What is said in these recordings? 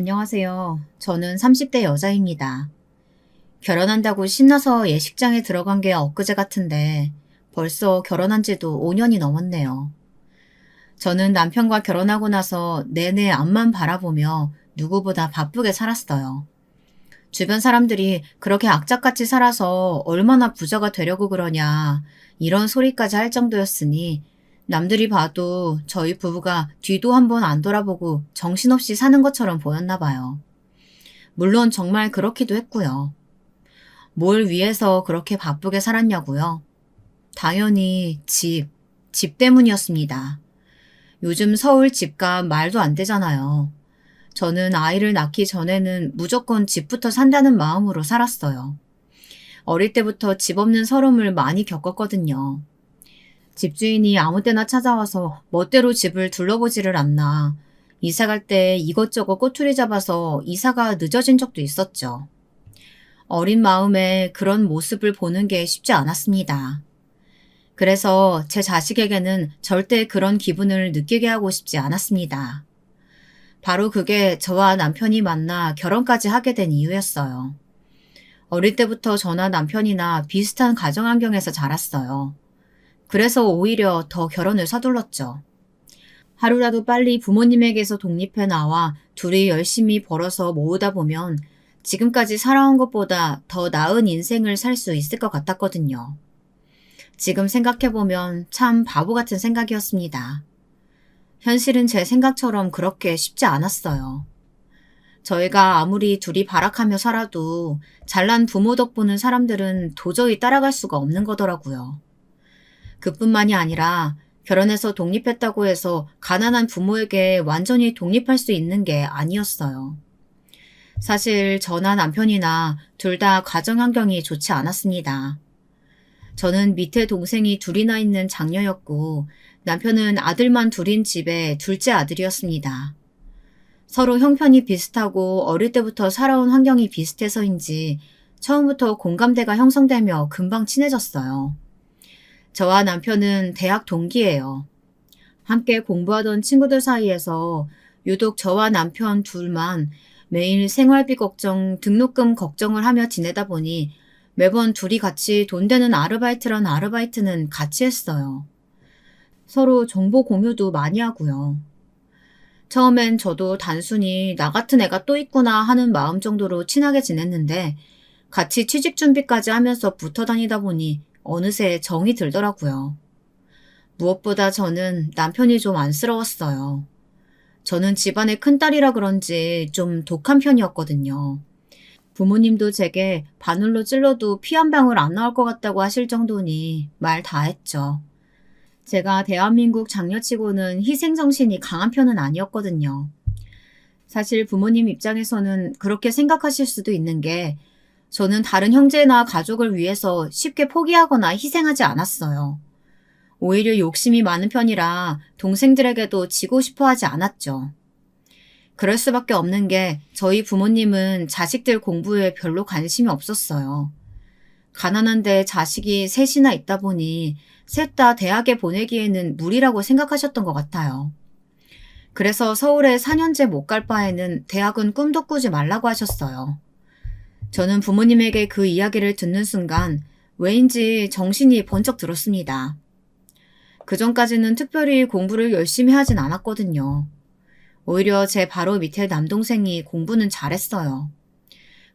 안녕하세요. 저는 30대 여자입니다. 결혼한다고 신나서 예식장에 들어간 게 엊그제 같은데 벌써 결혼한 지도 5년이 넘었네요. 저는 남편과 결혼하고 나서 내내 앞만 바라보며 누구보다 바쁘게 살았어요. 주변 사람들이 그렇게 악착같이 살아서 얼마나 부자가 되려고 그러냐 이런 소리까지 할 정도였으니 남들이 봐도 저희 부부가 뒤도 한번 안 돌아보고 정신없이 사는 것처럼 보였나 봐요. 물론 정말 그렇기도 했고요. 뭘 위해서 그렇게 바쁘게 살았냐고요? 당연히 집 때문이었습니다. 요즘 서울 집값 말도 안 되잖아요. 저는 아이를 낳기 전에는 무조건 집부터 산다는 마음으로 살았어요. 어릴 때부터 집 없는 서름을 많이 겪었거든요. 집주인이 아무 때나 찾아와서 멋대로 집을 둘러보지를 않나. 이사 갈 때 이것저것 꼬투리 잡아서 이사가 늦어진 적도 있었죠. 어린 마음에 그런 모습을 보는 게 쉽지 않았습니다. 그래서 제 자식에게는 절대 그런 기분을 느끼게 하고 싶지 않았습니다. 바로 그게 저와 남편이 만나 결혼까지 하게 된 이유였어요. 어릴 때부터 저나 남편이나 비슷한 가정 환경에서 자랐어요. 그래서 오히려 더 결혼을 서둘렀죠. 하루라도 빨리 부모님에게서 독립해 나와 둘이 열심히 벌어서 모으다 보면 지금까지 살아온 것보다 더 나은 인생을 살 수 있을 것 같았거든요. 지금 생각해보면 참 바보 같은 생각이었습니다. 현실은 제 생각처럼 그렇게 쉽지 않았어요. 저희가 아무리 둘이 발악하며 살아도 잘난 부모 덕보는 사람들은 도저히 따라갈 수가 없는 거더라고요. 그뿐만이 아니라 결혼해서 독립했다고 해서 가난한 부모에게 완전히 독립할 수 있는 게 아니었어요. 사실 저나 남편이나 둘 다 가정 환경이 좋지 않았습니다. 저는 밑에 동생이 둘이나 있는 장녀였고 남편은 아들만 둘인 집의 둘째 아들이었습니다. 서로 형편이 비슷하고 어릴 때부터 살아온 환경이 비슷해서인지 처음부터 공감대가 형성되며 금방 친해졌어요. 저와 남편은 대학 동기예요. 함께 공부하던 친구들 사이에서 유독 저와 남편 둘만 매일 생활비 걱정, 등록금 걱정을 하며 지내다 보니 매번 둘이 같이 돈 되는 아르바이트란 아르바이트는 같이 했어요. 서로 정보 공유도 많이 하고요. 처음엔 저도 단순히 나 같은 애가 또 있구나 하는 마음 정도로 친하게 지냈는데 같이 취직 준비까지 하면서 붙어 다니다 보니 어느새 정이 들더라고요. 무엇보다 저는 남편이 좀 안쓰러웠어요. 저는 집안의 큰딸이라 그런지 좀 독한 편이었거든요. 부모님도 제게 바늘로 찔러도 피 한 방울 안 나올 것 같다고 하실 정도니 말 다 했죠. 제가 대한민국 장녀치고는 희생정신이 강한 편은 아니었거든요. 사실 부모님 입장에서는 그렇게 생각하실 수도 있는 게 저는 다른 형제나 가족을 위해서 쉽게 포기하거나 희생하지 않았어요. 오히려 욕심이 많은 편이라 동생들에게도 지고 싶어 하지 않았죠. 그럴 수밖에 없는 게 저희 부모님은 자식들 공부에 별로 관심이 없었어요. 가난한데 자식이 셋이나 있다 보니 셋 다 대학에 보내기에는 무리라고 생각하셨던 것 같아요. 그래서 서울에 4년제 못 갈 바에는 대학은 꿈도 꾸지 말라고 하셨어요. 저는 부모님에게 그 이야기를 듣는 순간 왜인지 정신이 번쩍 들었습니다. 그전까지는 특별히 공부를 열심히 하진 않았거든요. 오히려 제 바로 밑에 남동생이 공부는 잘했어요.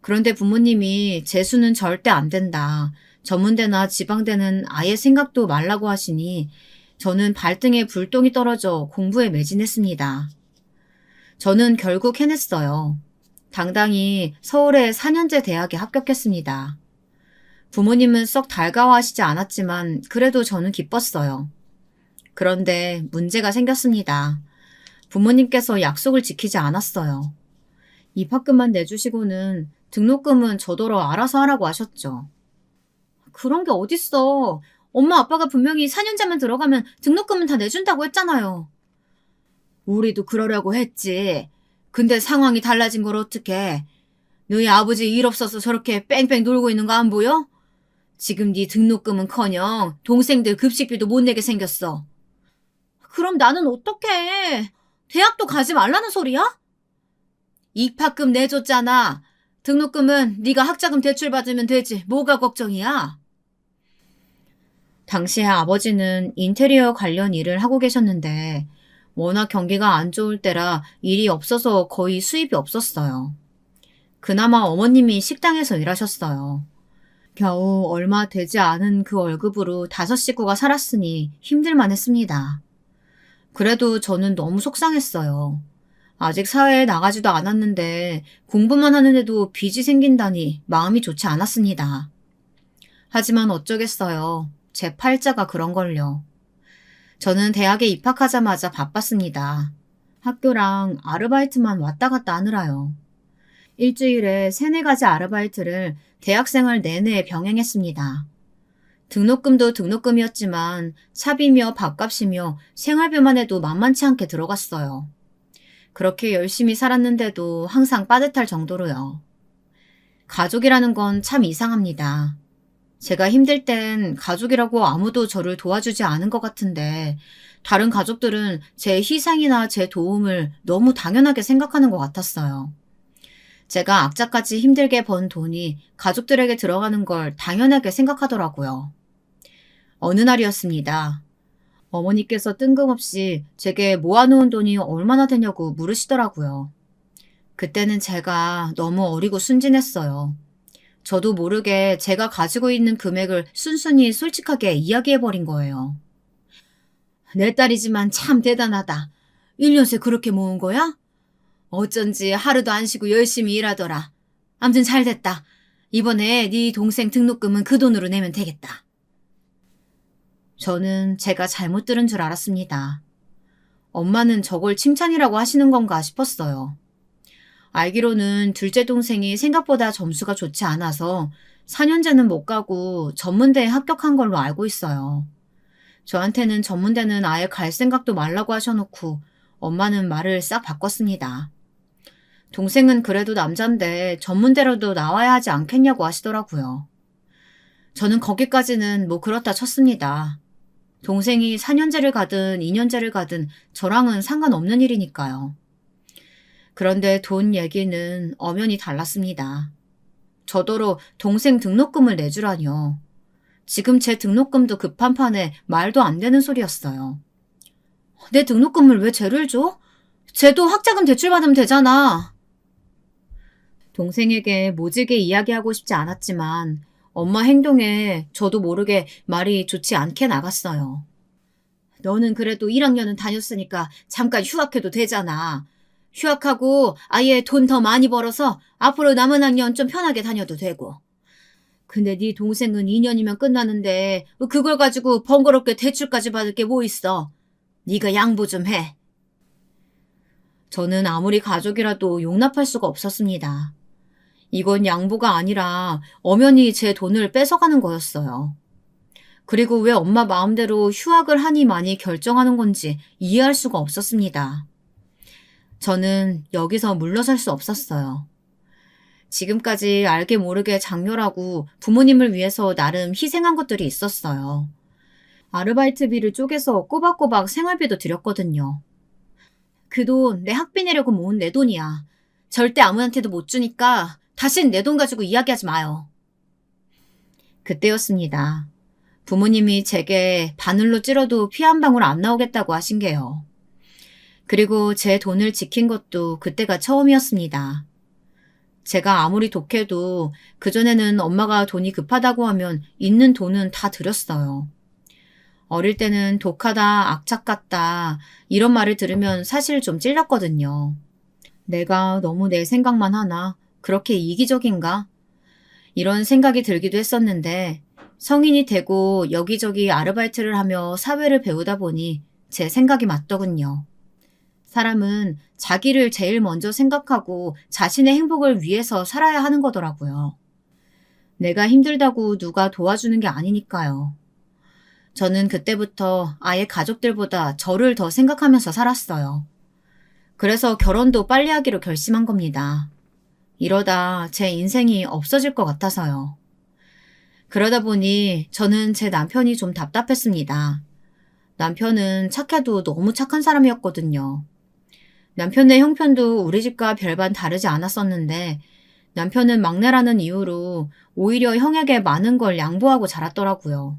그런데 부모님이 재수는 절대 안 된다. 전문대나 지방대는 아예 생각도 말라고 하시니 저는 발등에 불똥이 떨어져 공부에 매진했습니다. 저는 결국 해냈어요. 당당히 서울의 4년제 대학에 합격했습니다. 부모님은 썩 달가워하시지 않았지만 그래도 저는 기뻤어요. 그런데 문제가 생겼습니다. 부모님께서 약속을 지키지 않았어요. 입학금만 내주시고는 등록금은 저더러 알아서 하라고 하셨죠. 그런 게 어딨어. 엄마 아빠가 분명히 4년제만 들어가면 등록금은 다 내준다고 했잖아요. 우리도 그러려고 했지. 근데 상황이 달라진 걸 어떡해. 너희 아버지 일 없어서 저렇게 뺑뺑 놀고 있는 거 안 보여? 지금 네 등록금은커녕 동생들 급식비도 못 내게 생겼어. 그럼 나는 어떡해. 대학도 가지 말라는 소리야? 입학금 내줬잖아. 등록금은 네가 학자금 대출받으면 되지. 뭐가 걱정이야? 당시에 아버지는 인테리어 관련 일을 하고 계셨는데 워낙 경기가 안 좋을 때라 일이 없어서 거의 수입이 없었어요. 그나마 어머님이 식당에서 일하셨어요. 겨우 얼마 되지 않은 그 월급으로 5식구가 살았으니 힘들만 했습니다. 그래도 저는 너무 속상했어요. 아직 사회에 나가지도 않았는데 공부만 하는데도 빚이 생긴다니 마음이 좋지 않았습니다. 하지만 어쩌겠어요. 제 팔자가 그런걸요. 저는 대학에 입학하자마자 바빴습니다. 학교랑 아르바이트만 왔다 갔다 하느라요. 일주일에 3-4가지 아르바이트를 대학생활 내내 병행했습니다. 등록금도 등록금이었지만 차비며 밥값이며 생활비만 해도 만만치 않게 들어갔어요. 그렇게 열심히 살았는데도 항상 빠듯할 정도로요. 가족이라는 건 참 이상합니다. 제가 힘들 땐 가족이라고 아무도 저를 도와주지 않은 것 같은데 다른 가족들은 제 희생이나 제 도움을 너무 당연하게 생각하는 것 같았어요. 제가 악자까지 힘들게 번 돈이 가족들에게 들어가는 걸 당연하게 생각하더라고요. 어느 날이었습니다. 어머니께서 뜬금없이 제게 모아놓은 돈이 얼마나 되냐고 물으시더라고요. 그때는 제가 너무 어리고 순진했어요. 저도 모르게 제가 가지고 있는 금액을 순순히 솔직하게 이야기해버린 거예요. 내 딸이지만 참 대단하다. 1년새 그렇게 모은 거야? 어쩐지 하루도 안 쉬고 열심히 일하더라. 암튼 잘 됐다. 이번에 네 동생 등록금은 그 돈으로 내면 되겠다. 저는 제가 잘못 들은 줄 알았습니다. 엄마는 저걸 칭찬이라고 하시는 건가 싶었어요. 알기로는 둘째 동생이 생각보다 점수가 좋지 않아서 4년제는 못 가고 전문대에 합격한 걸로 알고 있어요. 저한테는 전문대는 아예 갈 생각도 말라고 하셔놓고 엄마는 말을 싹 바꿨습니다. 동생은 그래도 남잔데 전문대로도 나와야 하지 않겠냐고 하시더라고요. 저는 거기까지는 뭐 그렇다 쳤습니다. 동생이 4년제를 가든 2년제를 가든 저랑은 상관없는 일이니까요. 그런데 돈 얘기는 엄연히 달랐습니다. 저더러 동생 등록금을 내주라뇨. 지금 제 등록금도 급한 판에 말도 안 되는 소리였어요. 내 등록금을 왜 쟤를 줘? 쟤도 학자금 대출받으면 되잖아. 동생에게 모질게 이야기하고 싶지 않았지만 엄마 행동에 저도 모르게 말이 좋지 않게 나갔어요. 너는 그래도 1학년은 다녔으니까 잠깐 휴학해도 되잖아. 휴학하고 아예 돈 더 많이 벌어서 앞으로 남은 학년 좀 편하게 다녀도 되고. 근데 네 동생은 2년이면 끝나는데 그걸 가지고 번거롭게 대출까지 받을 게 뭐 있어. 네가 양보 좀 해. 저는 아무리 가족이라도 용납할 수가 없었습니다. 이건 양보가 아니라 엄연히 제 돈을 뺏어가는 거였어요. 그리고 왜 엄마 마음대로 휴학을 하니 많이 결정하는 건지 이해할 수가 없었습니다. 저는 여기서 물러설 수 없었어요. 지금까지 알게 모르게 장렬하고 부모님을 위해서 나름 희생한 것들이 있었어요. 아르바이트비를 쪼개서 꼬박꼬박 생활비도 드렸거든요. 그 돈 내 학비 내려고 모은 내 돈이야. 절대 아무한테도 못 주니까 다신 내 돈 가지고 이야기하지 마요. 그때였습니다. 부모님이 제게 바늘로 찌러도 피 한 방울 안 나오겠다고 하신 게요. 그리고 제 돈을 지킨 것도 그때가 처음이었습니다. 제가 아무리 독해도 그전에는 엄마가 돈이 급하다고 하면 있는 돈은 다 드렸어요. 어릴 때는 독하다, 악착 같다 이런 말을 들으면 사실 좀 찔렸거든요. 내가 너무 내 생각만 하나? 그렇게 이기적인가? 이런 생각이 들기도 했었는데 성인이 되고 여기저기 아르바이트를 하며 사회를 배우다 보니 제 생각이 맞더군요. 사람은 자기를 제일 먼저 생각하고 자신의 행복을 위해서 살아야 하는 거더라고요. 내가 힘들다고 누가 도와주는 게 아니니까요. 저는 그때부터 아예 가족들보다 저를 더 생각하면서 살았어요. 그래서 결혼도 빨리 하기로 결심한 겁니다. 이러다 제 인생이 없어질 것 같아서요. 그러다 보니 저는 제 남편이 좀 답답했습니다. 남편은 착해도 너무 착한 사람이었거든요. 남편의 형편도 우리 집과 별반 다르지 않았었는데 남편은 막내라는 이유로 오히려 형에게 많은 걸 양보하고 자랐더라고요.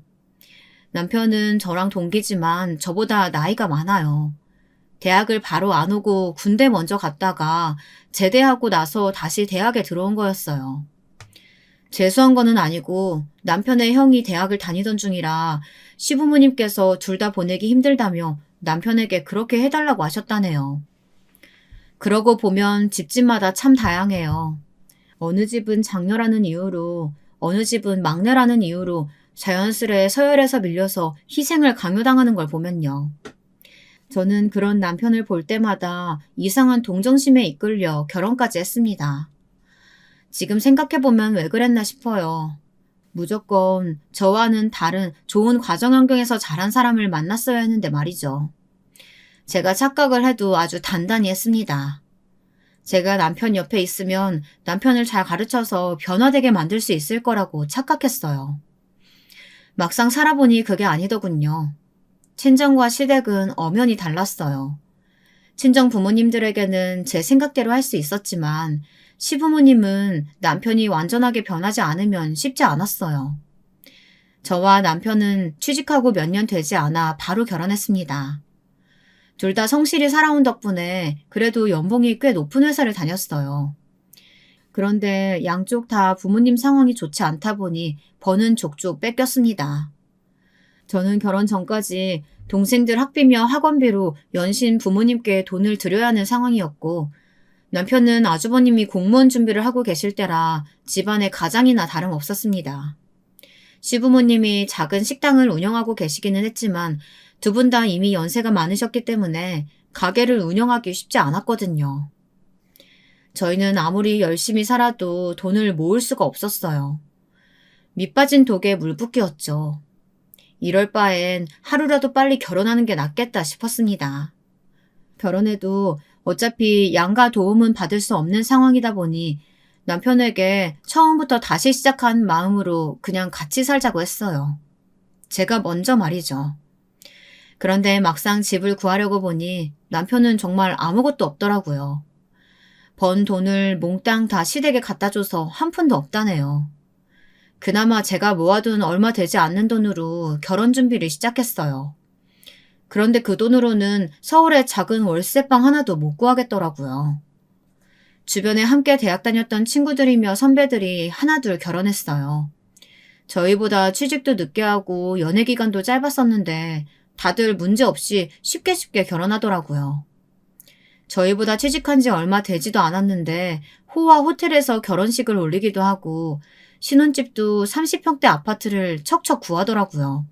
남편은 저랑 동기지만 저보다 나이가 많아요. 대학을 바로 안 오고 군대 먼저 갔다가 제대하고 나서 다시 대학에 들어온 거였어요. 재수한 거는 아니고 남편의 형이 대학을 다니던 중이라 시부모님께서 둘 다 보내기 힘들다며 남편에게 그렇게 해달라고 하셨다네요. 그러고 보면 집집마다 참 다양해요. 어느 집은 장녀라는 이유로, 어느 집은 막내라는 이유로 자연스레 서열에서 밀려서 희생을 강요당하는 걸 보면요. 저는 그런 남편을 볼 때마다 이상한 동정심에 이끌려 결혼까지 했습니다. 지금 생각해보면 왜 그랬나 싶어요. 무조건 저와는 다른 좋은 가정 환경에서 자란 사람을 만났어야 했는데 말이죠. 제가 착각을 해도 아주 단단히 했습니다. 제가 남편 옆에 있으면 남편을 잘 가르쳐서 변화되게 만들 수 있을 거라고 착각했어요. 막상 살아보니 그게 아니더군요. 친정과 시댁은 엄연히 달랐어요. 친정 부모님들에게는 제 생각대로 할 수 있었지만 시부모님은 남편이 완전하게 변하지 않으면 쉽지 않았어요. 저와 남편은 취직하고 몇 년 되지 않아 바로 결혼했습니다. 둘 다 성실히 살아온 덕분에 그래도 연봉이 꽤 높은 회사를 다녔어요. 그런데 양쪽 다 부모님 상황이 좋지 않다 보니 버는 족족 뺏겼습니다. 저는 결혼 전까지 동생들 학비며 학원비로 연신 부모님께 돈을 드려야 하는 상황이었고 남편은 아주버님이 공무원 준비를 하고 계실 때라 집안의 가장이나 다름없었습니다. 시부모님이 작은 식당을 운영하고 계시기는 했지만 두 분 다 이미 연세가 많으셨기 때문에 가게를 운영하기 쉽지 않았거든요. 저희는 아무리 열심히 살아도 돈을 모을 수가 없었어요. 밑빠진 독에 물 붓기였죠. 이럴 바엔 하루라도 빨리 결혼하는 게 낫겠다 싶었습니다. 결혼해도 어차피 양가 도움은 받을 수 없는 상황이다 보니 남편에게 처음부터 다시 시작한 마음으로 그냥 같이 살자고 했어요. 제가 먼저 말이죠. 그런데 막상 집을 구하려고 보니 남편은 정말 아무것도 없더라고요. 번 돈을 몽땅 다 시댁에 갖다 줘서 한 푼도 없다네요. 그나마 제가 모아둔 얼마 되지 않는 돈으로 결혼 준비를 시작했어요. 그런데 그 돈으로는 서울에 작은 월세방 하나도 못 구하겠더라고요. 주변에 함께 대학 다녔던 친구들이며 선배들이 하나둘 결혼했어요. 저희보다 취직도 늦게 하고 연애 기간도 짧았었는데 다들 문제없이 쉽게 결혼하더라고요. 저희보다 취직한 지 얼마 되지도 않았는데 호화 호텔에서 결혼식을 올리기도 하고 신혼집도 30평대 아파트를 척척 구하더라고요.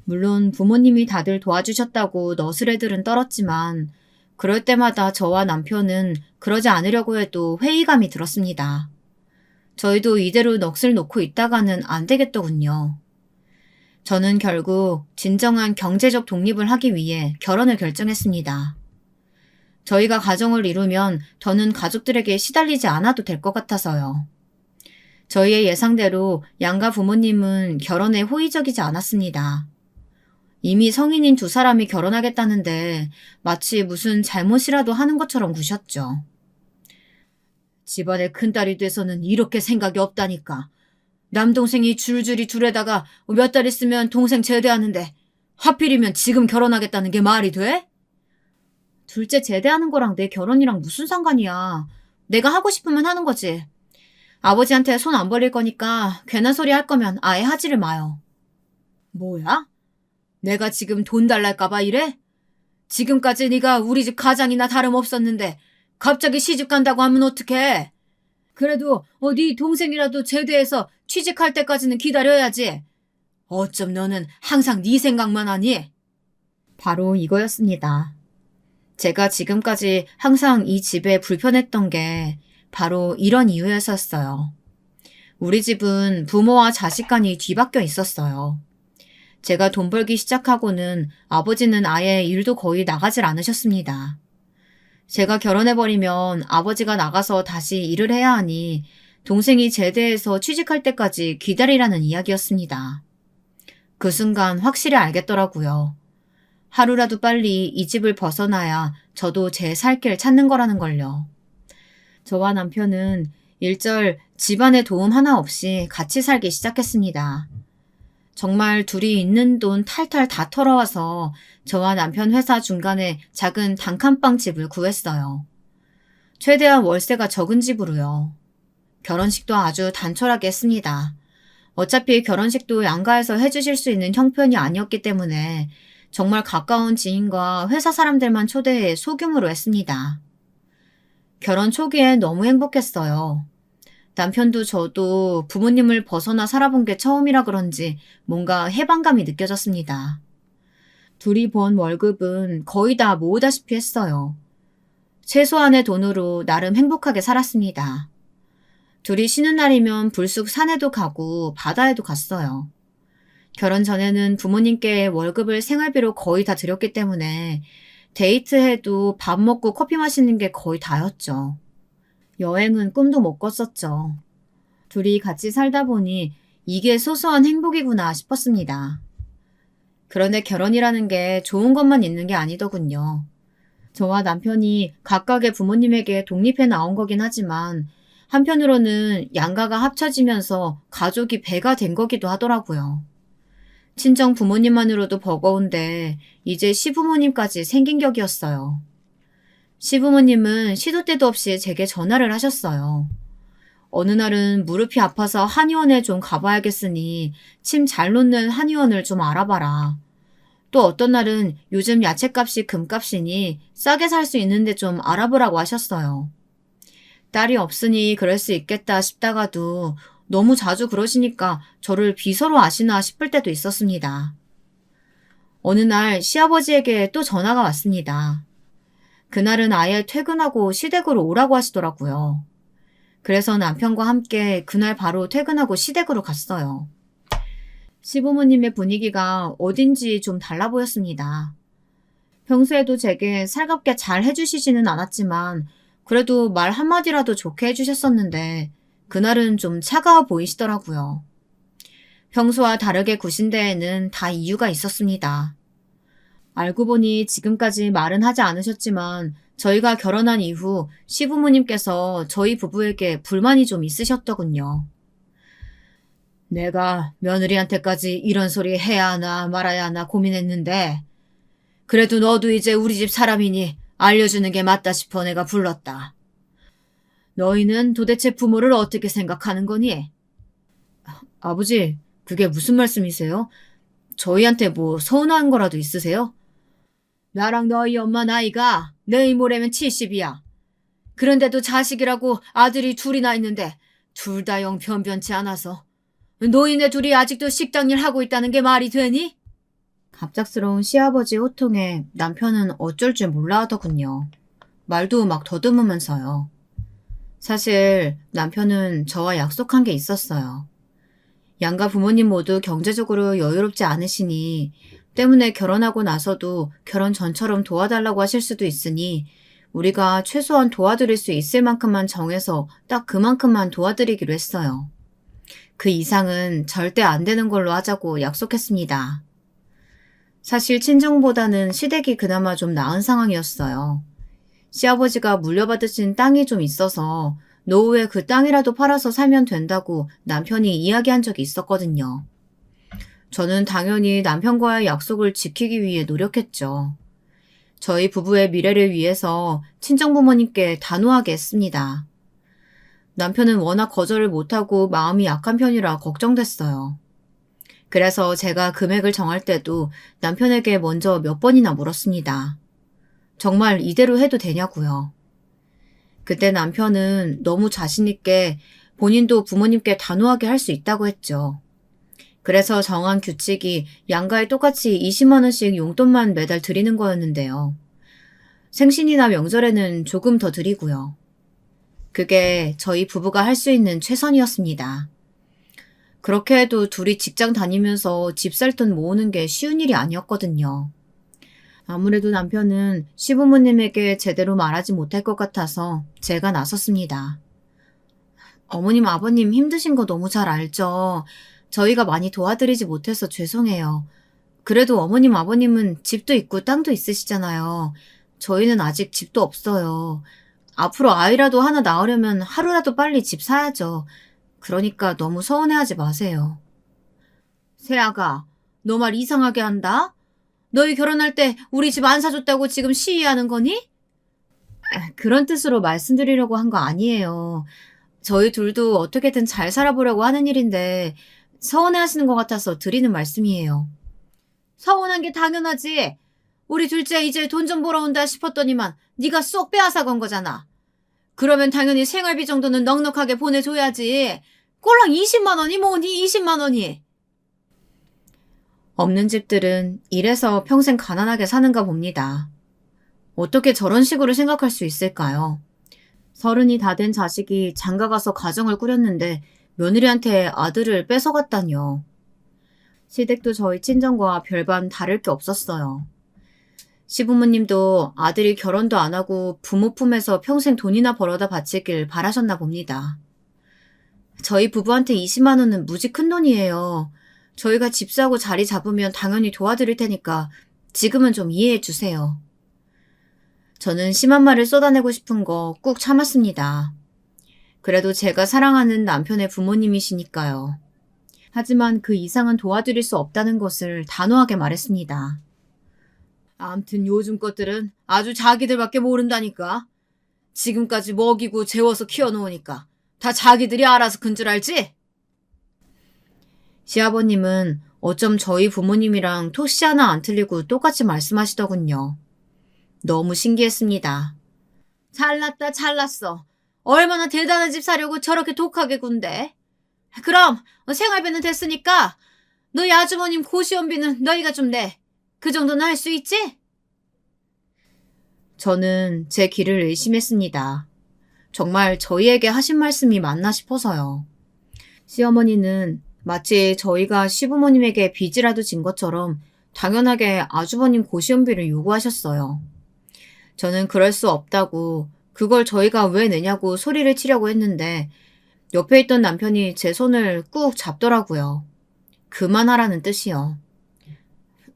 물론 부모님이 다들 도와주셨다고 너스레들은 떨었지만 그럴 때마다 저와 남편은 그러지 않으려고 해도 회의감이 들었습니다. 저희도 이대로 넋을 놓고 있다가는 안 되겠더군요. 저는 결국 진정한 경제적 독립을 하기 위해 결혼을 결정했습니다. 저희가 가정을 이루면 더는 가족들에게 시달리지 않아도 될 것 같아서요. 저희의 예상대로 양가 부모님은 결혼에 호의적이지 않았습니다. 이미 성인인 두 사람이 결혼하겠다는데 마치 무슨 잘못이라도 하는 것처럼 구셨죠. 집안의 큰딸이 돼서는 이렇게 생각이 없다니까. 남동생이 줄줄이 둘에다가 몇 달 있으면 동생 제대하는데 하필이면 지금 결혼하겠다는 게 말이 돼? 둘째 제대하는 거랑 내 결혼이랑 무슨 상관이야. 내가 하고 싶으면 하는 거지. 아버지한테 손 안 벌릴 거니까 괜한 소리 할 거면 아예 하지를 마요. 뭐야? 내가 지금 돈 달랄까 봐 이래? 지금까지 네가 우리 집 가장이나 다름없었는데 갑자기 시집 간다고 하면 어떡해? 그래도 네 동생이라도 제대해서 취직할 때까지는 기다려야지. 어쩜 너는 항상 네 생각만 하니? 바로 이거였습니다. 제가 지금까지 항상 이 집에 불편했던 게 바로 이런 이유였었어요. 우리 집은 부모와 자식 간이 뒤바뀌어 있었어요. 제가 돈 벌기 시작하고는 아버지는 아예 일도 거의 나가질 않으셨습니다. 제가 결혼해버리면 아버지가 나가서 다시 일을 해야 하니 동생이 제대해서 취직할 때까지 기다리라는 이야기였습니다. 그 순간 확실히 알겠더라고요. 하루라도 빨리 이 집을 벗어나야 저도 제 살 길 찾는 거라는 걸요. 저와 남편은 일절 집안의 도움 하나 없이 같이 살기 시작했습니다. 정말 둘이 있는 돈 탈탈 다 털어와서 저와 남편 회사 중간에 작은 단칸방 집을 구했어요. 최대한 월세가 적은 집으로요. 결혼식도 아주 단촐하게 했습니다. 어차피 결혼식도 양가에서 해주실 수 있는 형편이 아니었기 때문에 정말 가까운 지인과 회사 사람들만 초대해 소규모로 했습니다. 결혼 초기엔 너무 행복했어요. 남편도 저도 부모님을 벗어나 살아본 게 처음이라 그런지 뭔가 해방감이 느껴졌습니다. 둘이 번 월급은 거의 다 모으다시피 했어요. 최소한의 돈으로 나름 행복하게 살았습니다. 둘이 쉬는 날이면 불쑥 산에도 가고 바다에도 갔어요. 결혼 전에는 부모님께 월급을 생활비로 거의 다 드렸기 때문에 데이트해도 밥 먹고 커피 마시는 게 거의 다였죠. 여행은 꿈도 못 꿨었죠. 둘이 같이 살다 보니 이게 소소한 행복이구나 싶었습니다. 그런데 결혼이라는 게 좋은 것만 있는 게 아니더군요. 저와 남편이 각각의 부모님에게 독립해 나온 거긴 하지만 한편으로는 양가가 합쳐지면서 가족이 배가 된 거기도 하더라고요. 친정 부모님만으로도 버거운데 이제 시부모님까지 생긴 격이었어요. 시부모님은 시도 때도 없이 제게 전화를 하셨어요. 어느 날은 무릎이 아파서 한의원에 좀 가봐야겠으니 침 잘 놓는 한의원을 좀 알아봐라. 또 어떤 날은 요즘 야채값이 금값이니 싸게 살 수 있는데 좀 알아보라고 하셨어요. 딸이 없으니 그럴 수 있겠다 싶다가도 너무 자주 그러시니까 저를 비서로 아시나 싶을 때도 있었습니다. 어느 날 시아버지에게 또 전화가 왔습니다. 그날은 아예 퇴근하고 시댁으로 오라고 하시더라고요. 그래서 남편과 함께 그날 바로 퇴근하고 시댁으로 갔어요. 시부모님의 분위기가 어딘지 좀 달라 보였습니다. 평소에도 제게 살갑게 잘 해주시지는 않았지만 그래도 말 한마디라도 좋게 해주셨었는데 그날은 좀 차가워 보이시더라고요. 평소와 다르게 구신 데에는 다 이유가 있었습니다. 알고 보니 지금까지 말은 하지 않으셨지만 저희가 결혼한 이후 시부모님께서 저희 부부에게 불만이 좀 있으셨더군요. 내가 며느리한테까지 이런 소리 해야 하나 말아야 하나 고민했는데 그래도 너도 이제 우리 집 사람이니 알려주는 게 맞다 싶어 내가 불렀다. 너희는 도대체 부모를 어떻게 생각하는 거니? 아버지, 그게 무슨 말씀이세요? 저희한테 뭐 서운한 거라도 있으세요? 나랑 너희 엄마 나이가 내일 모레면 70이야. 그런데도 자식이라고 아들이 둘이나 있는데 둘 다 영 변변치 않아서 노인네 둘이 아직도 식당 일 하고 있다는 게 말이 되니? 갑작스러운 시아버지 호통에 남편은 어쩔 줄 몰라 하더군요. 말도 막 더듬으면서요. 사실 남편은 저와 약속한 게 있었어요. 양가 부모님 모두 경제적으로 여유롭지 않으시니 때문에 결혼하고 나서도 결혼 전처럼 도와달라고 하실 수도 있으니 우리가 최소한 도와드릴 수 있을 만큼만 정해서 딱 그만큼만 도와드리기로 했어요. 그 이상은 절대 안 되는 걸로 하자고 약속했습니다. 사실 친정보다는 시댁이 그나마 좀 나은 상황이었어요. 시아버지가 물려받으신 땅이 좀 있어서 노후에 그 땅이라도 팔아서 살면 된다고 남편이 이야기한 적이 있었거든요. 저는 당연히 남편과의 약속을 지키기 위해 노력했죠. 저희 부부의 미래를 위해서 친정부모님께 단호하게 했습니다. 남편은 워낙 거절을 못하고 마음이 약한 편이라 걱정됐어요. 그래서 제가 금액을 정할 때도 남편에게 먼저 몇 번이나 물었습니다. 정말 이대로 해도 되냐고요. 그때 남편은 너무 자신있게 본인도 부모님께 단호하게 할 수 있다고 했죠. 그래서 정한 규칙이 양가에 똑같이 20만 원씩 용돈만 매달 드리는 거였는데요. 생신이나 명절에는 조금 더 드리고요. 그게 저희 부부가 할 수 있는 최선이었습니다. 그렇게 해도 둘이 직장 다니면서 집 살 돈 모으는 게 쉬운 일이 아니었거든요. 아무래도 남편은 시부모님에게 제대로 말하지 못할 것 같아서 제가 나섰습니다. 어머님, 아버님 힘드신 거 너무 잘 알죠. 저희가 많이 도와드리지 못해서 죄송해요. 그래도 어머님, 아버님은 집도 있고 땅도 있으시잖아요. 저희는 아직 집도 없어요. 앞으로 아이라도 하나 낳으려면 하루라도 빨리 집 사야죠. 그러니까 너무 서운해하지 마세요. 세아가, 너 말 이상하게 한다? 너희 결혼할 때 우리 집 안 사줬다고 지금 시위하는 거니? 그런 뜻으로 말씀드리려고 한 거 아니에요. 저희 둘도 어떻게든 잘 살아보려고 하는 일인데 서운해하시는 것 같아서 드리는 말씀이에요. 서운한 게 당연하지. 우리 둘째 이제 돈 좀 벌어온다 싶었더니만 네가 쏙 빼앗아 간 거잖아. 그러면 당연히 생활비 정도는 넉넉하게 보내줘야지. 꼴랑 20만 원이 뭐니 20만 원이. 없는 집들은 이래서 평생 가난하게 사는가 봅니다. 어떻게 저런 식으로 생각할 수 있을까요? 30이 다 된 자식이 장가가서 가정을 꾸렸는데 며느리한테 아들을 뺏어갔다뇨. 시댁도 저희 친정과 별반 다를 게 없었어요. 시부모님도 아들이 결혼도 안 하고 부모 품에서 평생 돈이나 벌어다 바치길 바라셨나 봅니다. 저희 부부한테 20만 원은 무지 큰 돈이에요. 저희가 집 사고 자리 잡으면 당연히 도와드릴 테니까 지금은 좀 이해해 주세요. 저는 심한 말을 쏟아내고 싶은 거 꾹 참았습니다. 그래도 제가 사랑하는 남편의 부모님이시니까요. 하지만 그 이상은 도와드릴 수 없다는 것을 단호하게 말했습니다. 암튼 요즘 것들은 아주 자기들밖에 모른다니까. 지금까지 먹이고 재워서 키워놓으니까 다 자기들이 알아서 큰 줄 알지? 시아버님은 어쩜 저희 부모님이랑 토시 하나 안 틀리고 똑같이 말씀하시더군요. 너무 신기했습니다. 잘났다 잘났어. 얼마나 대단한 집 사려고 저렇게 독하게 군대. 그럼 생활비는 됐으니까 너희 아주버님 고시원비는 너희가 좀 내. 그 정도는 할 수 있지? 저는 제 귀를 의심했습니다. 정말 저희에게 하신 말씀이 맞나 싶어서요. 시어머니는 마치 저희가 시부모님에게 빚이라도 진 것처럼 당연하게 아주버님 고시원비를 요구하셨어요. 저는 그럴 수 없다고, 그걸 저희가 왜 내냐고 소리를 치려고 했는데 옆에 있던 남편이 제 손을 꾹 잡더라고요. 그만하라는 뜻이요.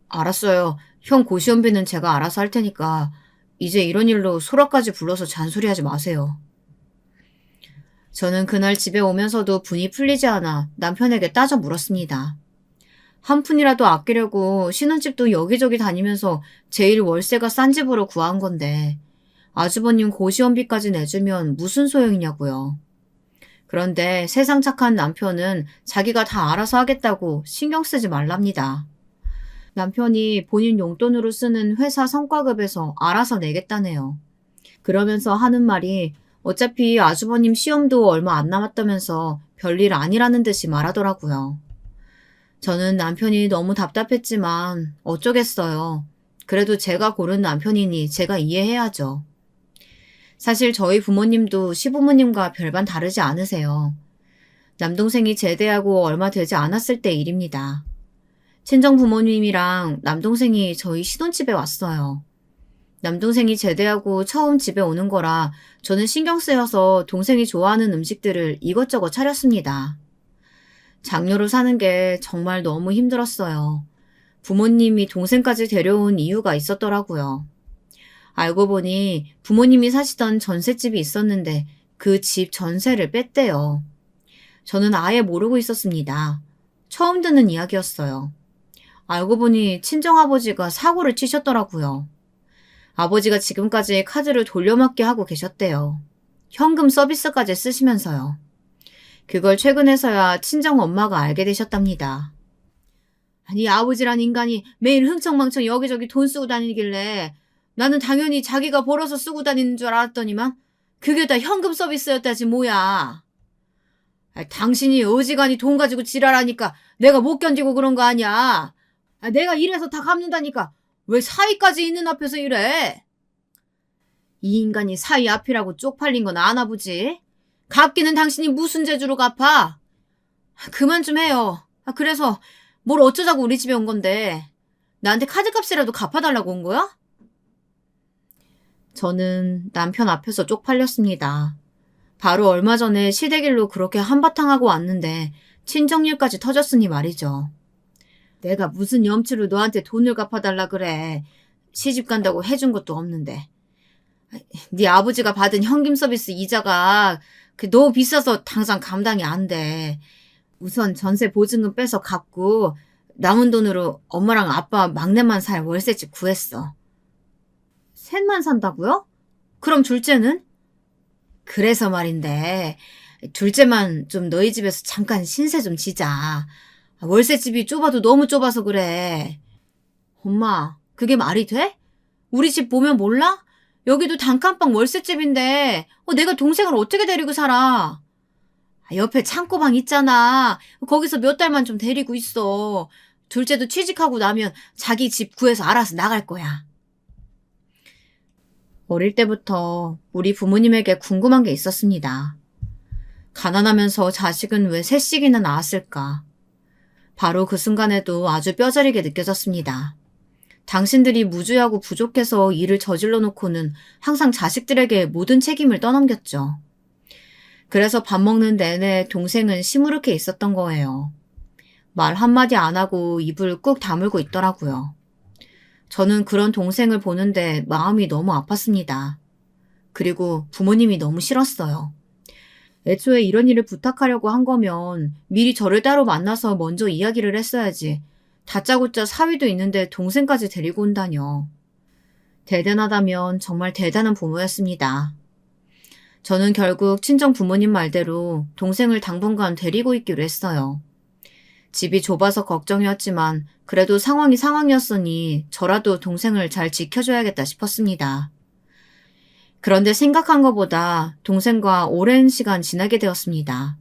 알았어요. 형 고시원비는 제가 알아서 할 테니까 이제 이런 일로 소라까지 불러서 잔소리하지 마세요. 저는 그날 집에 오면서도 분이 풀리지 않아 남편에게 따져 물었습니다. 한 푼이라도 아끼려고 신혼집도 여기저기 다니면서 제일 월세가 싼 집으로 구한 건데 아주버님 고시원비까지 내주면 무슨 소용이냐고요. 그런데 세상 착한 남편은 자기가 다 알아서 하겠다고 신경 쓰지 말랍니다. 남편이 본인 용돈으로 쓰는 회사 성과급에서 알아서 내겠다네요. 그러면서 하는 말이 어차피 아주버님 시험도 얼마 안 남았다면서 별일 아니라는 듯이 말하더라고요. 저는 남편이 너무 답답했지만 어쩌겠어요. 그래도 제가 고른 남편이니 제가 이해해야죠. 사실 저희 부모님도 시부모님과 별반 다르지 않으세요. 남동생이 제대하고 얼마 되지 않았을 때 일입니다. 친정 부모님이랑 남동생이 저희 신혼집에 왔어요. 남동생이 제대하고 처음 집에 오는 거라 저는 신경 쓰여서 동생이 좋아하는 음식들을 이것저것 차렸습니다. 장녀로 사는 게 정말 너무 힘들었어요. 부모님이 동생까지 데려온 이유가 있었더라고요. 알고 보니 부모님이 사시던 전셋집이 있었는데 그 집 전세를 뺐대요. 저는 아예 모르고 있었습니다. 처음 듣는 이야기였어요. 알고 보니 친정아버지가 사고를 치셨더라고요. 아버지가 지금까지 카드를 돌려막기 하고 계셨대요. 현금 서비스까지 쓰시면서요. 그걸 최근에서야 친정 엄마가 알게 되셨답니다. 아니 아버지란 인간이 매일 흥청망청 여기저기 돈 쓰고 다니길래 나는 당연히 자기가 벌어서 쓰고 다니는 줄 알았더니만 그게 다 현금 서비스였다지 뭐야. 당신이 어지간히 돈 가지고 지랄하니까 내가 못 견디고 그런 거 아니야. 내가 이래서 다 갚는다니까 왜 사위까지 있는 앞에서 이래? 이 인간이 사위 앞이라고 쪽팔린 건 아나 보지? 갚기는 당신이 무슨 재주로 갚아? 그만 좀 해요. 그래서 뭘 어쩌자고 우리 집에 온 건데 나한테 카드값이라도 갚아달라고 온 거야? 저는 남편 앞에서 쪽팔렸습니다. 바로 얼마 전에 시댁일로 그렇게 한바탕 하고 왔는데 친정일까지 터졌으니 말이죠. 내가 무슨 염치로 너한테 돈을 갚아달라 그래. 시집 간다고 해준 것도 없는데. 네 아버지가 받은 현금 서비스 이자가 너무 비싸서 당장 감당이 안 돼. 우선 전세 보증금 빼서 갚고 남은 돈으로 엄마랑 아빠 막내만 살 월세집 구했어. 셋만 산다고요? 그럼 둘째는? 그래서 말인데 둘째만 좀 너희 집에서 잠깐 신세 좀 지자. 월세집이 좁아도 너무 좁아서 그래. 엄마, 그게 말이 돼? 우리 집 보면 몰라? 여기도 단칸방 월세집인데 내가 동생을 어떻게 데리고 살아? 옆에 창고방 있잖아. 거기서 몇 달만 좀 데리고 있어. 둘째도 취직하고 나면 자기 집 구해서 알아서 나갈 거야. 어릴 때부터 우리 부모님에게 궁금한 게 있었습니다. 가난하면서 자식은 왜 셋씩이나 낳았을까? 바로 그 순간에도 아주 뼈저리게 느껴졌습니다. 당신들이 무주하고 부족해서 일을 저질러 놓고는 항상 자식들에게 모든 책임을 떠넘겼죠. 그래서 밥 먹는 내내 동생은 시무룩해 있었던 거예요. 말 한마디 안 하고 입을 꾹 다물고 있더라고요. 저는 그런 동생을 보는데 마음이 너무 아팠습니다. 그리고 부모님이 너무 싫었어요. 애초에 이런 일을 부탁하려고 한 거면 미리 저를 따로 만나서 먼저 이야기를 했어야지. 다짜고짜 사위도 있는데 동생까지 데리고 온다뇨. 대단하다면 정말 대단한 부모였습니다. 저는 결국 친정 부모님 말대로 동생을 당분간 데리고 있기로 했어요. 집이 좁아서 걱정이었지만 그래도 상황이 상황이었으니 저라도 동생을 잘 지켜줘야겠다 싶었습니다. 그런데 생각한 것보다 동생과 오랜 시간 지나게 되었습니다.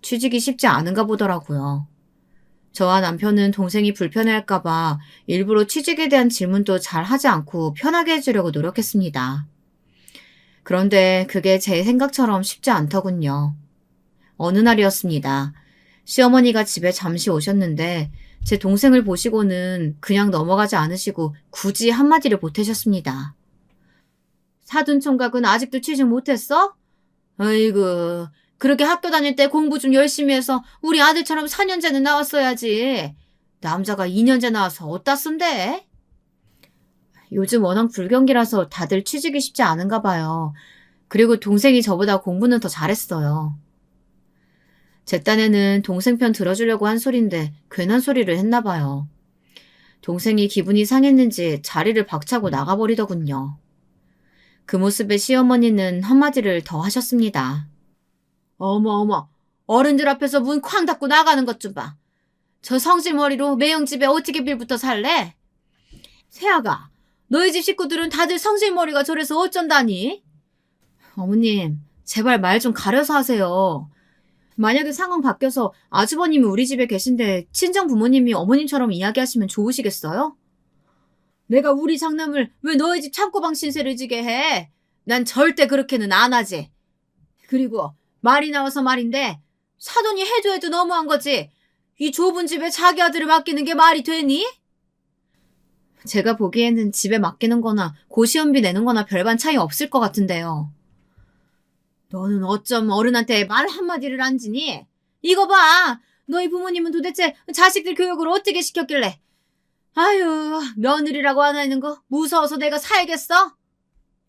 취직이 쉽지 않은가 보더라고요. 저와 남편은 동생이 불편해할까봐 일부러 취직에 대한 질문도 잘 하지 않고 편하게 해주려고 노력했습니다. 그런데 그게 제 생각처럼 쉽지 않더군요. 어느 날이었습니다. 시어머니가 집에 잠시 오셨는데 제 동생을 보시고는 그냥 넘어가지 않으시고 굳이 한마디를 보태셨습니다. 사돈 총각은 아직도 취직 못했어? 어이구, 그렇게 학교 다닐 때 공부 좀 열심히 해서 우리 아들처럼 4년제는 나왔어야지. 남자가 2년제 나와서 어디다 쓴대? 요즘 워낙 불경기라서 다들 취직이 쉽지 않은가 봐요. 그리고 동생이 저보다 공부는 더 잘했어요. 제 딴에는 동생 편 들어주려고 한 소린데 괜한 소리를 했나 봐요. 동생이 기분이 상했는지 자리를 박차고 나가버리더군요. 그 모습에 시어머니는 한마디를 더 하셨습니다. 어머, 어른들 앞에서 문 쾅 닫고 나가는 것 좀 봐. 저 성질머리로 매형집에 어떻게 빌부터 살래? 세아가, 너희 집 식구들은 다들 성질머리가 저래서 어쩐다니? 어머님, 제발 말 좀 가려서 하세요. 만약에 상황 바뀌어서 아주버님이 우리 집에 계신데 친정 부모님이 어머님처럼 이야기하시면 좋으시겠어요? 내가 우리 장남을 왜 너희 집 창고방 신세를 지게 해? 난 절대 그렇게는 안 하지. 그리고 말이 나와서 말인데 사돈이 해도 해도 너무한 거지. 이 좁은 집에 자기 아들을 맡기는 게 말이 되니? 제가 보기에는 집에 맡기는 거나 고시원비 내는 거나 별반 차이 없을 것 같은데요. 너는 어쩜 어른한테 말 한마디를 안 지니? 이거 봐. 너희 부모님은 도대체 자식들 교육을 어떻게 시켰길래. 아유, 며느리라고 하나 있는 거 무서워서 내가 살겠어?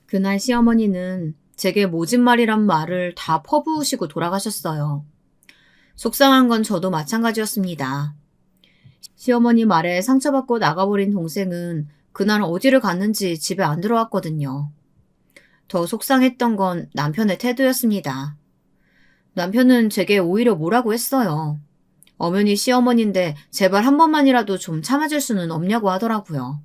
그날 시어머니는 제게 모진말이란 말을 다 퍼부으시고 돌아가셨어요. 속상한 건 저도 마찬가지였습니다. 시어머니 말에 상처받고 나가버린 동생은 그날 어디를 갔는지 집에 안 들어왔거든요. 더 속상했던 건 남편의 태도였습니다. 남편은 제게 오히려 뭐라고 했어요. 엄연히 시어머니인데 제발 한 번만이라도 좀 참아줄 수는 없냐고 하더라고요.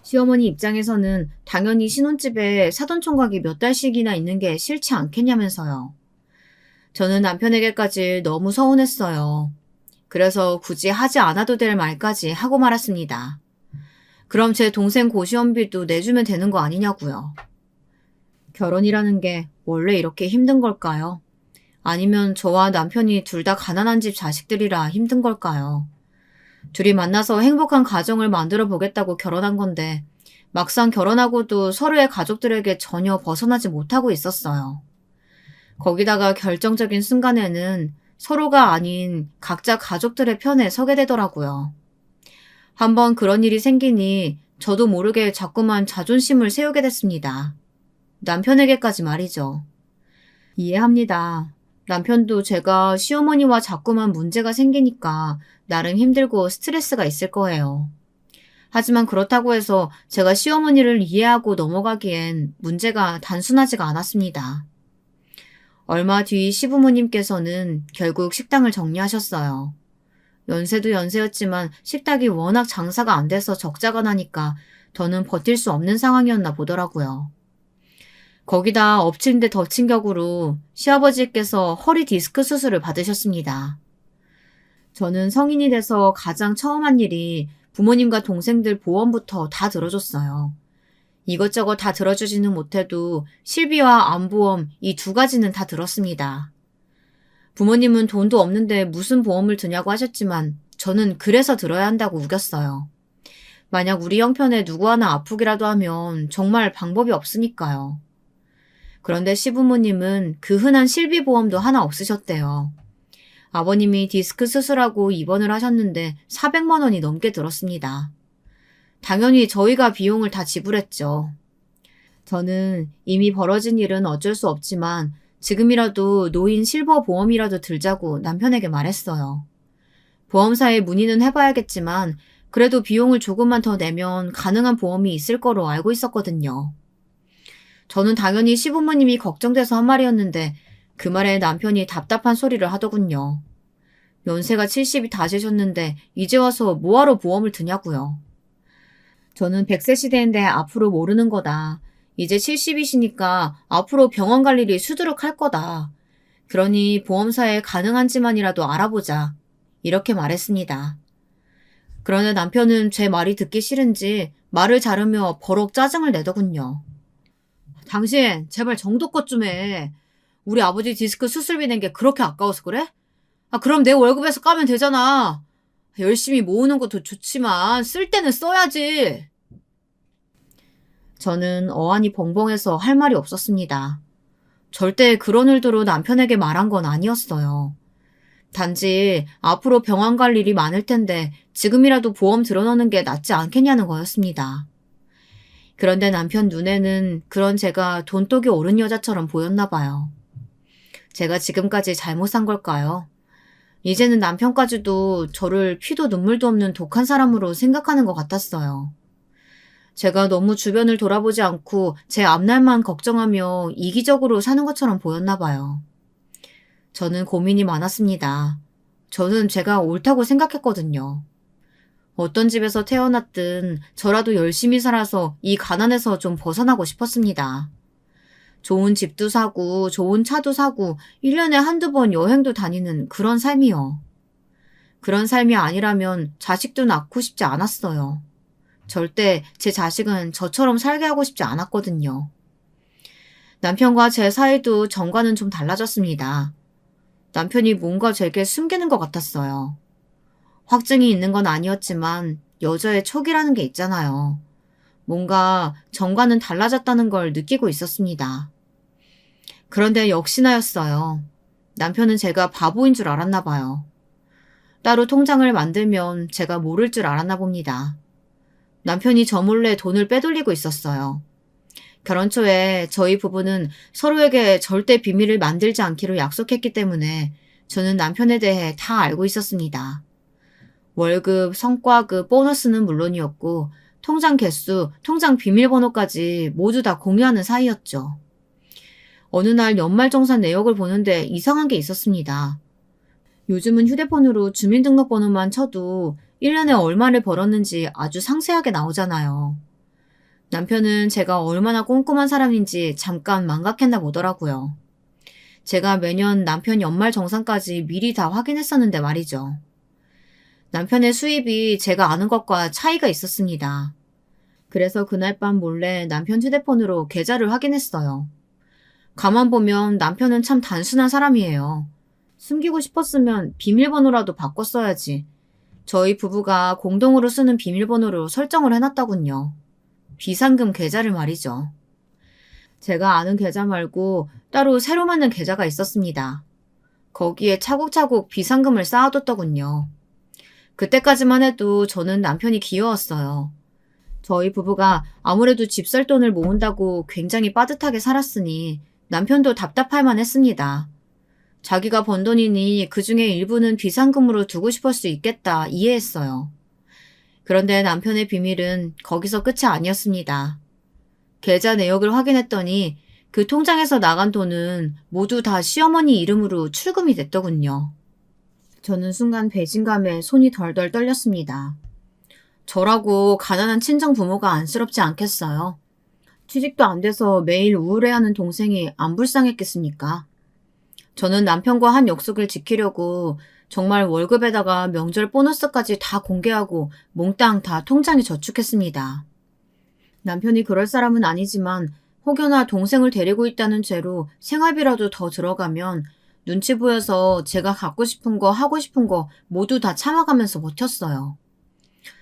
시어머니 입장에서는 당연히 신혼집에 사돈총각이 몇 달씩이나 있는 게 싫지 않겠냐면서요. 저는 남편에게까지 너무 서운했어요. 그래서 굳이 하지 않아도 될 말까지 하고 말았습니다. 그럼 제 동생 고시원비도 내주면 되는 거 아니냐고요. 결혼이라는 게 원래 이렇게 힘든 걸까요? 아니면 저와 남편이 둘 다 가난한 집 자식들이라 힘든 걸까요? 둘이 만나서 행복한 가정을 만들어 보겠다고 결혼한 건데 막상 결혼하고도 서로의 가족들에게 전혀 벗어나지 못하고 있었어요. 거기다가 결정적인 순간에는 서로가 아닌 각자 가족들의 편에 서게 되더라고요. 한번 그런 일이 생기니 저도 모르게 자꾸만 자존심을 세우게 됐습니다. 남편에게까지 말이죠. 이해합니다. 남편도 제가 시어머니와 자꾸만 문제가 생기니까 나름 힘들고 스트레스가 있을 거예요. 하지만 그렇다고 해서 제가 시어머니를 이해하고 넘어가기엔 문제가 단순하지가 않았습니다. 얼마 뒤 시부모님께서는 결국 식당을 정리하셨어요. 연세도 연세였지만 식당이 워낙 장사가 안 돼서 적자가 나니까 더는 버틸 수 없는 상황이었나 보더라고요. 거기다 엎친 데 덮친 격으로 시아버지께서 허리 디스크 수술을 받으셨습니다. 저는 성인이 돼서 가장 처음 한 일이 부모님과 동생들 보험부터 다 들어줬어요. 이것저것 다 들어주지는 못해도 실비와 암보험 이 두 가지는 다 들었습니다. 부모님은 돈도 없는데 무슨 보험을 드냐고 하셨지만 저는 그래서 들어야 한다고 우겼어요. 만약 우리 형편에 누구 하나 아프기라도 하면 정말 방법이 없으니까요. 그런데 시부모님은 그 흔한 실비보험도 하나 없으셨대요. 아버님이 디스크 수술하고 입원을 하셨는데 400만 원이 넘게 들었습니다. 당연히 저희가 비용을 다 지불했죠. 저는 이미 벌어진 일은 어쩔 수 없지만 지금이라도 노인 실버 보험이라도 들자고 남편에게 말했어요. 보험사에 문의는 해봐야겠지만 그래도 비용을 조금만 더 내면 가능한 보험이 있을 거로 알고 있었거든요. 저는 당연히 시부모님이 걱정돼서 한 말이었는데 그 말에 남편이 답답한 소리를 하더군요. 연세가 70이 다 되셨는데 이제 와서 뭐하러 보험을 드냐고요. 저는 100세 시대인데 앞으로 모르는 거다. 이제 70이시니까 앞으로 병원 갈 일이 수두룩할 거다. 그러니 보험사에 가능한지만이라도 알아보자. 이렇게 말했습니다. 그러나 남편은 제 말이 듣기 싫은지 말을 자르며 버럭 짜증을 내더군요. 당신 제발 정도껏 좀 해. 우리 아버지 디스크 수술비 낸 게 그렇게 아까워서 그래? 그럼 내 월급에서 까면 되잖아. 열심히 모으는 것도 좋지만 쓸 때는 써야지. 저는 어안이 벙벙해서 할 말이 없었습니다. 절대 그런 의도로 남편에게 말한 건 아니었어요. 단지 앞으로 병원 갈 일이 많을 텐데 지금이라도 보험 들어놓는 게 낫지 않겠냐는 거였습니다. 그런데 남편 눈에는 그런 제가 돈독이 오른 여자처럼 보였나 봐요. 제가 지금까지 잘못 산 걸까요? 이제는 남편까지도 저를 피도 눈물도 없는 독한 사람으로 생각하는 것 같았어요. 제가 너무 주변을 돌아보지 않고 제 앞날만 걱정하며 이기적으로 사는 것처럼 보였나 봐요. 저는 고민이 많았습니다. 저는 제가 옳다고 생각했거든요. 어떤 집에서 태어났든 저라도 열심히 살아서 이 가난에서 좀 벗어나고 싶었습니다. 좋은 집도 사고 좋은 차도 사고 1년에 한두 번 여행도 다니는 그런 삶이요. 그런 삶이 아니라면 자식도 낳고 싶지 않았어요. 절대 제 자식은 저처럼 살게 하고 싶지 않았거든요. 남편과 제 사이도 전과는 좀 달라졌습니다. 남편이 뭔가 제게 숨기는 것 같았어요. 확증이 있는 건 아니었지만 여자의 촉이라는 게 있잖아요. 뭔가 전과는 달라졌다는 걸 느끼고 있었습니다. 그런데 역시나였어요. 남편은 제가 바보인 줄 알았나 봐요. 따로 통장을 만들면 제가 모를 줄 알았나 봅니다. 남편이 저 몰래 돈을 빼돌리고 있었어요. 결혼 초에 저희 부부는 서로에게 절대 비밀을 만들지 않기로 약속했기 때문에 저는 남편에 대해 다 알고 있었습니다. 월급, 성과급, 보너스는 물론이었고 통장 개수, 통장 비밀번호까지 모두 다 공유하는 사이였죠. 어느 날 연말정산 내역을 보는데 이상한 게 있었습니다. 요즘은 휴대폰으로 주민등록번호만 쳐도 1년에 얼마를 벌었는지 아주 상세하게 나오잖아요. 남편은 제가 얼마나 꼼꼼한 사람인지 잠깐 망각했나 보더라고요. 제가 매년 남편 연말정산까지 미리 다 확인했었는데 말이죠. 남편의 수입이 제가 아는 것과 차이가 있었습니다. 그래서 그날 밤 몰래 남편 휴대폰으로 계좌를 확인했어요. 가만 보면 남편은 참 단순한 사람이에요. 숨기고 싶었으면 비밀번호라도 바꿨어야지. 저희 부부가 공동으로 쓰는 비밀번호로 설정을 해놨더군요. 비상금 계좌를 말이죠. 제가 아는 계좌 말고 따로 새로 만든 계좌가 있었습니다. 거기에 차곡차곡 비상금을 쌓아뒀더군요. 그때까지만 해도 저는 남편이 귀여웠어요. 저희 부부가 아무래도 집 살 돈을 모은다고 굉장히 빠듯하게 살았으니 남편도 답답할 만했습니다. 자기가 번 돈이니 그중에 일부는 비상금으로 두고 싶을 수 있겠다 이해했어요. 그런데 남편의 비밀은 거기서 끝이 아니었습니다. 계좌 내역을 확인했더니 그 통장에서 나간 돈은 모두 다 시어머니 이름으로 출금이 됐더군요. 저는 순간 배신감에 손이 덜덜 떨렸습니다. 저라고 가난한 친정 부모가 안쓰럽지 않겠어요? 취직도 안 돼서 매일 우울해하는 동생이 안 불쌍했겠습니까? 저는 남편과 한 약속을 지키려고 정말 월급에다가 명절 보너스까지 다 공개하고 몽땅 다 통장에 저축했습니다. 남편이 그럴 사람은 아니지만 혹여나 동생을 데리고 있다는 죄로 생활비라도 더 들어가면 눈치 보여서 제가 갖고 싶은 거 하고 싶은 거 모두 다 참아가면서 버텼어요.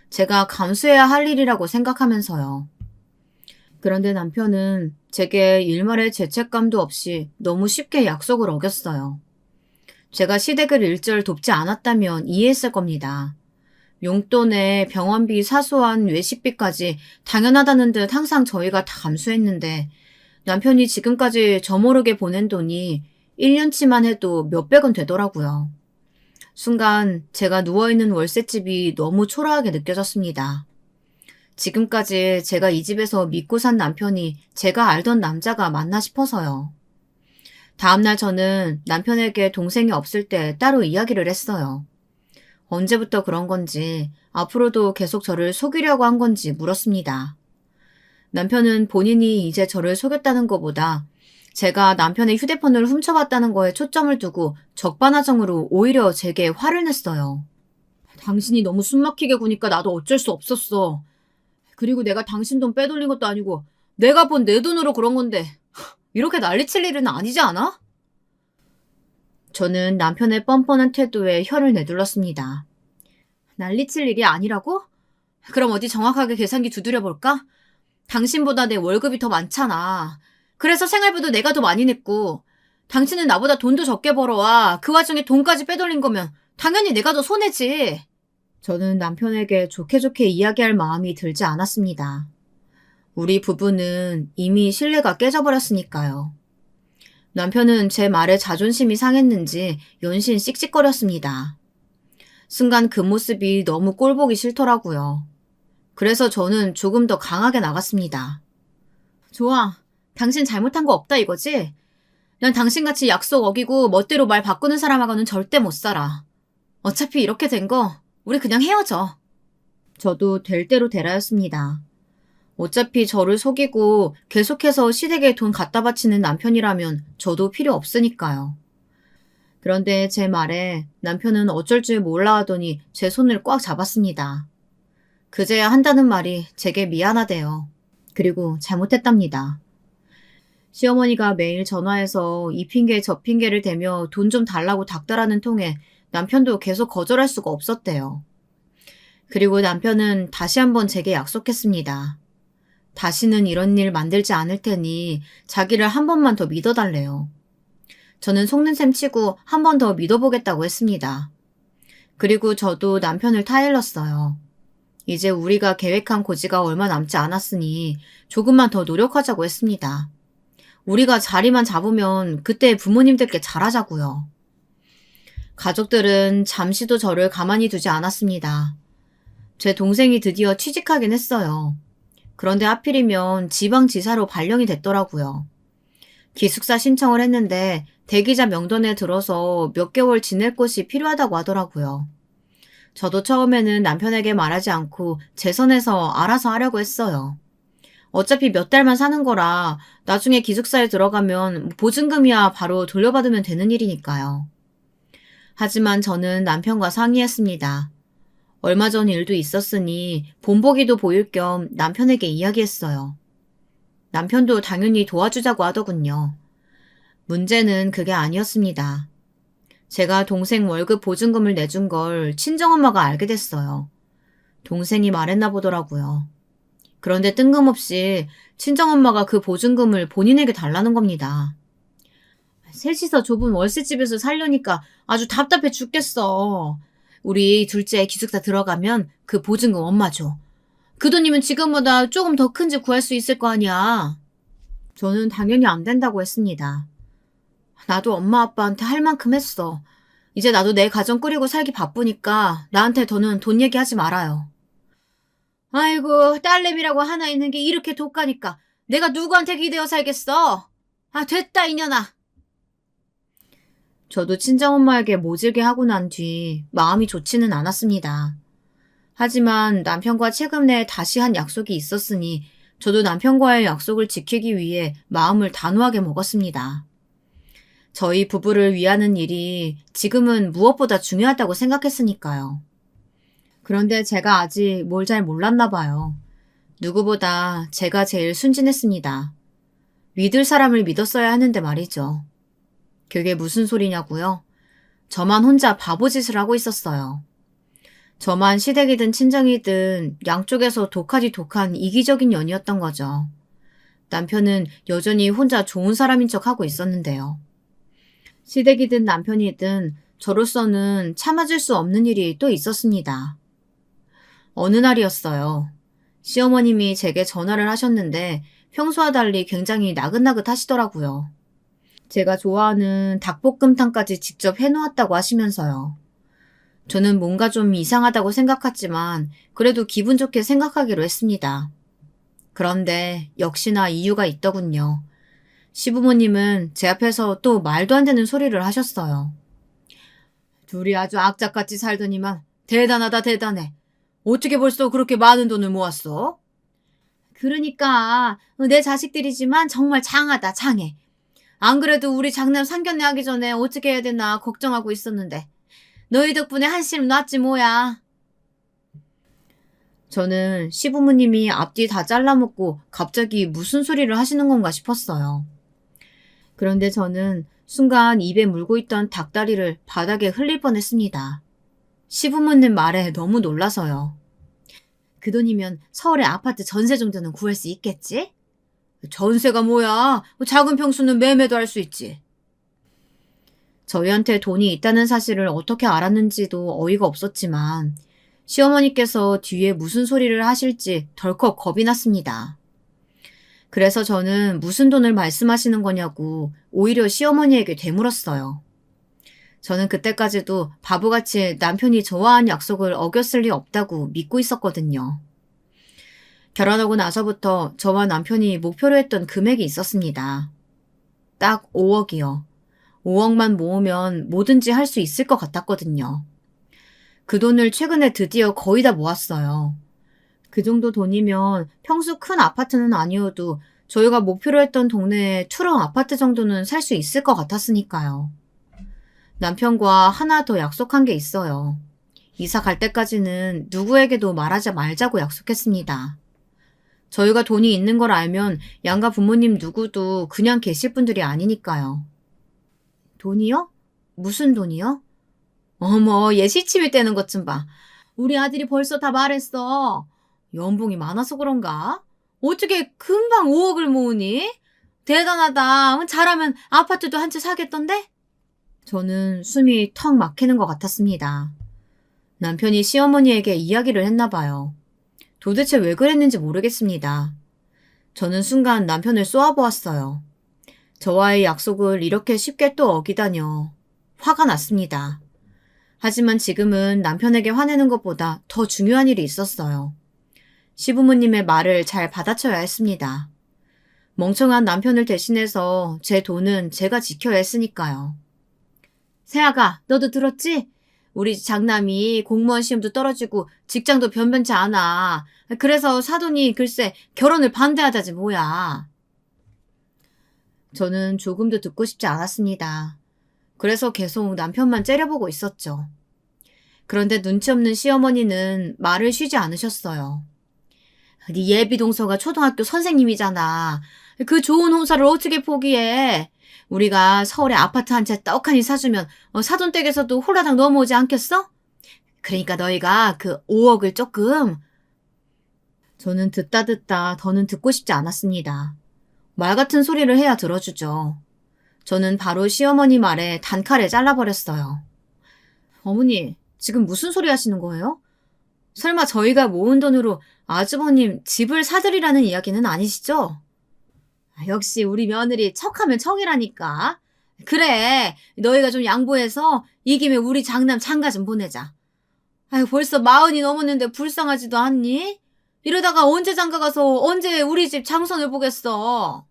제가 감수해야 할 일이라고 생각하면서요. 그런데 남편은 제게 일말의 죄책감도 없이 너무 쉽게 약속을 어겼어요. 제가 시댁을 일절 돕지 않았다면 이해했을 겁니다. 용돈에 병원비, 사소한 외식비까지 당연하다는 듯 항상 저희가 다 감수했는데 남편이 지금까지 저 모르게 보낸 돈이 1년치만 해도 몇백은 되더라고요. 순간 제가 누워있는 월세집이 너무 초라하게 느껴졌습니다. 지금까지 제가 이 집에서 믿고 산 남편이 제가 알던 남자가 맞나 싶어서요. 다음날 저는 남편에게 동생이 없을 때 따로 이야기를 했어요. 언제부터 그런 건지, 앞으로도 계속 저를 속이려고 한 건지 물었습니다. 남편은 본인이 이제 저를 속였다는 것보다 제가 남편의 휴대폰을 훔쳐봤다는 거에 초점을 두고 적반하장으로 오히려 제게 화를 냈어요. 당신이 너무 숨막히게 구니까 나도 어쩔 수 없었어. 그리고 내가 당신 돈 빼돌린 것도 아니고 내가 본 내 돈으로 그런 건데 이렇게 난리칠 일은 아니지 않아? 저는 남편의 뻔뻔한 태도에 혀를 내둘렀습니다. 난리칠 일이 아니라고? 그럼 어디 정확하게 계산기 두드려볼까? 당신보다 내 월급이 더 많잖아. 그래서 생활비도 내가 더 많이 냈고 당신은 나보다 돈도 적게 벌어와 그 와중에 돈까지 빼돌린 거면 당연히 내가 더 손해지. 저는 남편에게 좋게 좋게 이야기할 마음이 들지 않았습니다. 우리 부부는 이미 신뢰가 깨져버렸으니까요. 남편은 제 말에 자존심이 상했는지 연신 씩씩거렸습니다. 순간 그 모습이 너무 꼴보기 싫더라고요. 그래서 저는 조금 더 강하게 나갔습니다. 좋아. 당신 잘못한 거 없다 이거지? 난 당신같이 약속 어기고 멋대로 말 바꾸는 사람하고는 절대 못 살아. 어차피 이렇게 된 거 우리 그냥 헤어져. 저도 될 대로 되라였습니다. 어차피 저를 속이고 계속해서 시댁에 돈 갖다 바치는 남편이라면 저도 필요 없으니까요. 그런데 제 말에 남편은 어쩔 줄 몰라 하더니 제 손을 꽉 잡았습니다. 그제야 한다는 말이 제게 미안하대요. 그리고 잘못했답니다. 시어머니가 매일 전화해서 이 핑계 저 핑계를 대며 돈 좀 달라고 닥달하는 통에 남편도 계속 거절할 수가 없었대요. 그리고 남편은 다시 한번 제게 약속했습니다. 다시는 이런 일 만들지 않을 테니 자기를 한 번만 더 믿어달래요. 저는 속는 셈 치고 한 번 더 믿어보겠다고 했습니다. 그리고 저도 남편을 타일렀어요. 이제 우리가 계획한 고지가 얼마 남지 않았으니 조금만 더 노력하자고 했습니다. 우리가 자리만 잡으면 그때 부모님들께 잘하자고요. 가족들은 잠시도 저를 가만히 두지 않았습니다. 제 동생이 드디어 취직하긴 했어요. 그런데 하필이면 지방지사로 발령이 됐더라고요. 기숙사 신청을 했는데 대기자 명단에 들어서 몇 개월 지낼 곳이 필요하다고 하더라고요. 저도 처음에는 남편에게 말하지 않고 제 선에서 알아서 하려고 했어요. 어차피 몇 달만 사는 거라 나중에 기숙사에 들어가면 보증금이야 바로 돌려받으면 되는 일이니까요. 하지만 저는 남편과 상의했습니다. 얼마 전 일도 있었으니 본보기도 보일 겸 남편에게 이야기했어요. 남편도 당연히 도와주자고 하더군요. 문제는 그게 아니었습니다. 제가 동생 월급 보증금을 내준 걸 친정엄마가 알게 됐어요. 동생이 말했나 보더라고요. 그런데 뜬금없이 친정엄마가 그 보증금을 본인에게 달라는 겁니다. 셋이서 좁은 월세집에서 살려니까 아주 답답해 죽겠어. 우리 둘째 기숙사 들어가면 그 보증금 엄마 줘. 그 돈이면 지금보다 조금 더 큰 집 구할 수 있을 거 아니야. 저는 당연히 안 된다고 했습니다. 나도 엄마 아빠한테 할 만큼 했어. 이제 나도 내 가정 꾸리고 살기 바쁘니까 나한테 더는 돈 얘기하지 말아요. 아이고, 딸내미라고 하나 있는 게 이렇게 독하니까 내가 누구한테 기대어 살겠어? 아, 됐다, 이년아. 저도 친정엄마에게 모질게 하고 난 뒤 마음이 좋지는 않았습니다. 하지만 남편과 최근 내에 다시 한 약속이 있었으니 저도 남편과의 약속을 지키기 위해 마음을 단호하게 먹었습니다. 저희 부부를 위하는 일이 지금은 무엇보다 중요하다고 생각했으니까요. 그런데 제가 아직 뭘 잘 몰랐나 봐요. 누구보다 제가 제일 순진했습니다. 믿을 사람을 믿었어야 하는데 말이죠. 그게 무슨 소리냐고요? 저만 혼자 바보짓을 하고 있었어요. 저만 시댁이든 친정이든 양쪽에서 독하디 독한 이기적인 년이었던 거죠. 남편은 여전히 혼자 좋은 사람인 척 하고 있었는데요. 시댁이든 남편이든 저로서는 참아줄 수 없는 일이 또 있었습니다. 어느 날이었어요. 시어머님이 제게 전화를 하셨는데 평소와 달리 굉장히 나긋나긋 하시더라고요. 제가 좋아하는 닭볶음탕까지 직접 해놓았다고 하시면서요. 저는 뭔가 좀 이상하다고 생각했지만 그래도 기분 좋게 생각하기로 했습니다. 그런데 역시나 이유가 있더군요. 시부모님은 제 앞에서 또 말도 안 되는 소리를 하셨어요. 둘이 아주 악착같이 살더니만 대단하다 대단해. 어떻게 벌써 그렇게 많은 돈을 모았어? 그러니까 내 자식들이지만 정말 장하다 장해. 안 그래도 우리 장남 상견례 하기 전에 어떻게 해야 되나 걱정하고 있었는데 너희 덕분에 한시름 놨지 뭐야. 저는 시부모님이 앞뒤 다 잘라먹고 갑자기 무슨 소리를 하시는 건가 싶었어요. 그런데 저는 순간 입에 물고 있던 닭다리를 바닥에 흘릴 뻔했습니다. 시부모님 말에 너무 놀라서요. 그 돈이면 서울에 아파트 전세 정도는 구할 수 있겠지? 전세가 뭐야? 작은 평수는 매매도 할 수 있지. 저희한테 돈이 있다는 사실을 어떻게 알았는지도 어이가 없었지만 시어머니께서 뒤에 무슨 소리를 하실지 덜컥 겁이 났습니다. 그래서 저는 무슨 돈을 말씀하시는 거냐고 오히려 시어머니에게 되물었어요. 저는 그때까지도 바보같이 남편이 저와 한 약속을 어겼을 리 없다고 믿고 있었거든요. 결혼하고 나서부터 저와 남편이 목표로 했던 금액이 있었습니다. 딱 5억이요. 5억만 모으면 뭐든지 할 수 있을 것 같았거든요. 그 돈을 최근에 드디어 거의 다 모았어요. 그 정도 돈이면 평수 큰 아파트는 아니어도 저희가 목표로 했던 동네에 투룸 아파트 정도는 살 수 있을 것 같았으니까요. 남편과 하나 더 약속한 게 있어요. 이사 갈 때까지는 누구에게도 말하지 말자고 약속했습니다. 저희가 돈이 있는 걸 알면 양가 부모님 누구도 그냥 계실 분들이 아니니까요. 돈이요? 무슨 돈이요? 어머, 얘 시침이 떼는 것 좀 봐. 우리 아들이 벌써 다 말했어. 연봉이 많아서 그런가? 어떻게 금방 5억을 모으니? 대단하다. 잘하면 아파트도 한 채 사겠던데? 저는 숨이 턱 막히는 것 같았습니다. 남편이 시어머니에게 이야기를 했나 봐요. 도대체 왜 그랬는지 모르겠습니다. 저는 순간 남편을 쏘아보았어요. 저와의 약속을 이렇게 쉽게 또 어기다뇨. 화가 났습니다. 하지만 지금은 남편에게 화내는 것보다 더 중요한 일이 있었어요. 시부모님의 말을 잘 받아쳐야 했습니다. 멍청한 남편을 대신해서 제 돈은 제가 지켜야 했으니까요. 세아가, 너도 들었지? 우리 장남이 공무원 시험도 떨어지고 직장도 변변치 않아. 그래서 사돈이 글쎄 결혼을 반대하다지 뭐야. 저는 조금도 듣고 싶지 않았습니다. 그래서 계속 남편만 째려보고 있었죠. 그런데 눈치 없는 시어머니는 말을 쉬지 않으셨어요. 네 예비동서가 초등학교 선생님이잖아. 그 좋은 홍사를 어떻게 포기해? 우리가 서울에 아파트 한 채 떡하니 사주면 사돈댁에서도 홀라당 넘어오지 않겠어? 그러니까 너희가 그 5억을 조금... 저는 듣다 더는 듣고 싶지 않았습니다. 말 같은 소리를 해야 들어주죠. 저는 바로 시어머니 말에 단칼에 잘라버렸어요. 어머니, 지금 무슨 소리 하시는 거예요? 설마 저희가 모은 돈으로 아주버님 집을 사드리라는 이야기는 아니시죠? 역시 우리 며느리 척하면 척이라니까. 그래, 너희가 좀 양보해서 이 김에 우리 장남 장가 좀 보내자. 아유, 벌써 40이 넘었는데 불쌍하지도 않니? 이러다가 언제 장가 가서 언제 우리 집 장손을 보겠어.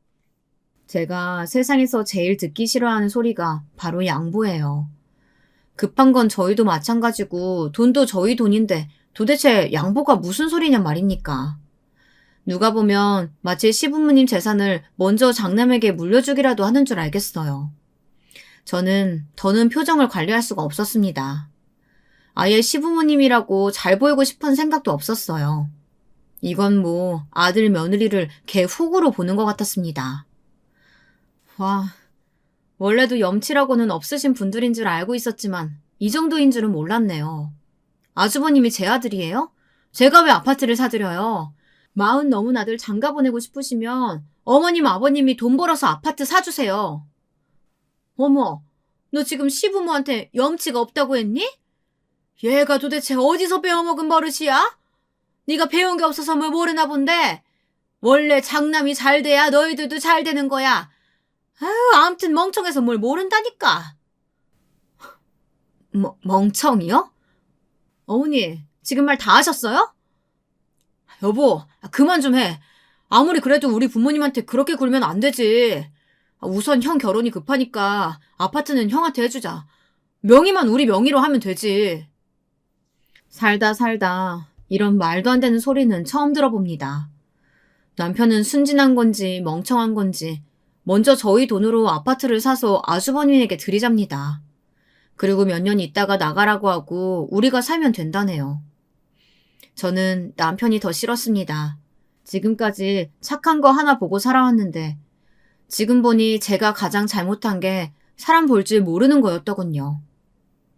제가 세상에서 제일 듣기 싫어하는 소리가 바로 양보예요. 급한 건 저희도 마찬가지고 돈도 저희 돈인데 도대체 양보가 무슨 소리냔 말입니까? 누가 보면 마치 시부모님 재산을 먼저 장남에게 물려주기라도 하는 줄 알겠어요. 저는 더는 표정을 관리할 수가 없었습니다. 아예 시부모님이라고 잘 보이고 싶은 생각도 없었어요. 이건 뭐 아들 며느리를 개 훅으로 보는 것 같았습니다. 와, 원래도 염치라고는 없으신 분들인 줄 알고 있었지만 이 정도인 줄은 몰랐네요. 아주버님이 제 아들이에요? 제가 왜 아파트를 사드려요? 40 넘은 아들 장가 보내고 싶으시면 어머님 아버님이 돈 벌어서 아파트 사주세요. 어머, 너 지금 시부모한테 염치가 없다고 했니? 얘가 도대체 어디서 배워먹은 버릇이야? 네가 배운 게 없어서 뭘 모르나 본데 원래 장남이 잘 돼야 너희들도 잘 되는 거야. 아유, 아무튼 멍청해서 뭘 모른다니까. 멍청이요? 어머니, 지금 말 다 하셨어요? 여보, 그만 좀 해. 아무리 그래도 우리 부모님한테 그렇게 굴면 안 되지. 우선 형 결혼이 급하니까 아파트는 형한테 해주자. 명의만 우리 명의로 하면 되지. 살다 이런 말도 안 되는 소리는 처음 들어봅니다. 남편은 순진한 건지 멍청한 건지 먼저 저희 돈으로 아파트를 사서 아주버님에게 들이잡니다. 그리고 몇 년 있다가 나가라고 하고 우리가 살면 된다네요. 저는 남편이 더 싫었습니다. 지금까지 착한 거 하나 보고 살아왔는데 지금 보니 제가 가장 잘못한 게 사람 볼 줄 모르는 거였더군요.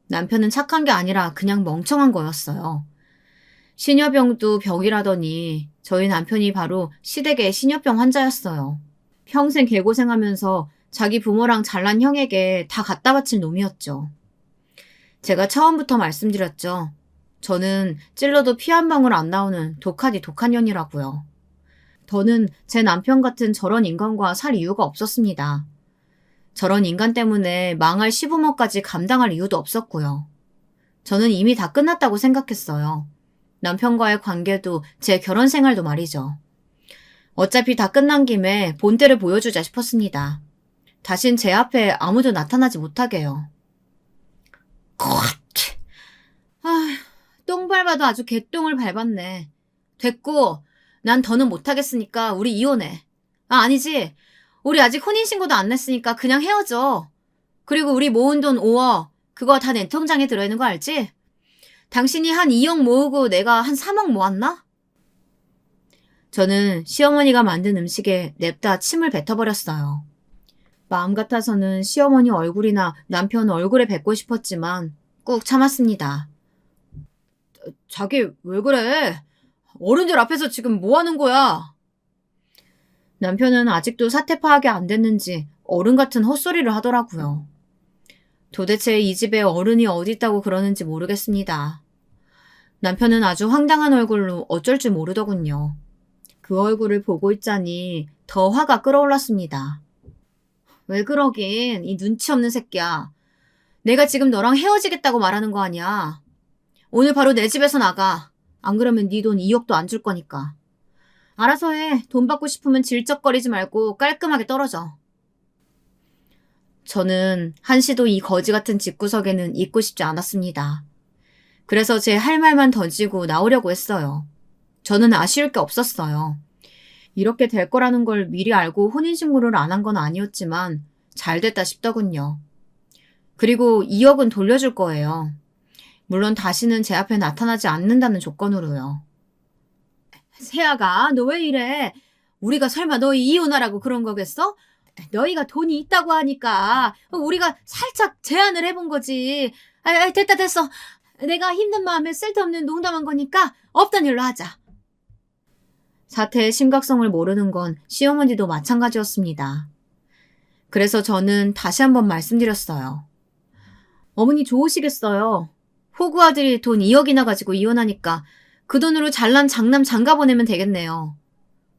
남편은 착한 게 아니라 그냥 멍청한 거였어요. 신여병도 병이라더니 저희 남편이 바로 시댁의 신여병 환자였어요. 평생 개고생하면서 자기 부모랑 잘난 형에게 다 갖다 바칠 놈이었죠. 제가 처음부터 말씀드렸죠. 저는 찔러도 피 한 방울 안 나오는 독하디 독한 년이라고요. 더는 제 남편 같은 저런 인간과 살 이유가 없었습니다. 저런 인간 때문에 망할 시부모까지 감당할 이유도 없었고요. 저는 이미 다 끝났다고 생각했어요. 남편과의 관계도 제 결혼 생활도 말이죠. 어차피 다 끝난 김에 본때를 보여주자 싶었습니다. 다신 제 앞에 아무도 나타나지 못하게요. 똥 밟아도 아주 개똥을 밟았네. 됐고, 난 더는 못하겠으니까 우리 이혼해. 아니지. 우리 아직 혼인신고도 안 냈으니까 그냥 헤어져. 그리고 우리 모은 돈 5억, 그거 다 내 통장에 들어있는 거 알지? 당신이 한 2억 모으고 내가 한 3억 모았나? 저는 시어머니가 만든 음식에 냅다 침을 뱉어버렸어요. 마음 같아서는 시어머니 얼굴이나 남편 얼굴에 뱉고 싶었지만 꾹 참았습니다. 자기 왜 그래? 어른들 앞에서 지금 뭐 하는 거야? 남편은 아직도 사태 파악이 안 됐는지 어른 같은 헛소리를 하더라고요. 도대체 이 집에 어른이 어디 있다고 그러는지 모르겠습니다. 남편은 아주 황당한 얼굴로 어쩔 줄 모르더군요. 그 얼굴을 보고 있자니 더 화가 끓어올랐습니다. 왜 그러긴, 이 눈치 없는 새끼야. 내가 지금 너랑 헤어지겠다고 말하는 거 아니야. 오늘 바로 내 집에서 나가. 안 그러면 네 돈 2억도 안 줄 거니까. 알아서 해. 돈 받고 싶으면 질척거리지 말고 깔끔하게 떨어져. 저는 한시도 이 거지 같은 집구석에는 있고 싶지 않았습니다. 그래서 제 할 말만 던지고 나오려고 했어요. 저는 아쉬울 게 없었어요. 이렇게 될 거라는 걸 미리 알고 혼인신고를 안 한 건 아니었지만 잘 됐다 싶더군요. 그리고 2억은 돌려줄 거예요. 물론 다시는 제 앞에 나타나지 않는다는 조건으로요. 세아가, 너 왜 이래? 우리가 설마 너희 이혼하라고 그런 거겠어? 너희가 돈이 있다고 하니까 우리가 살짝 제안을 해본 거지. 됐어. 내가 힘든 마음에 쓸데없는 농담한 거니까 없던 일로 하자. 사태의 심각성을 모르는 건 시어머니도 마찬가지였습니다. 그래서 저는 다시 한번 말씀드렸어요. 어머니 좋으시겠어요. 호구 아들이 돈 2억이나 가지고 이혼하니까 그 돈으로 잘난 장남 장가 보내면 되겠네요.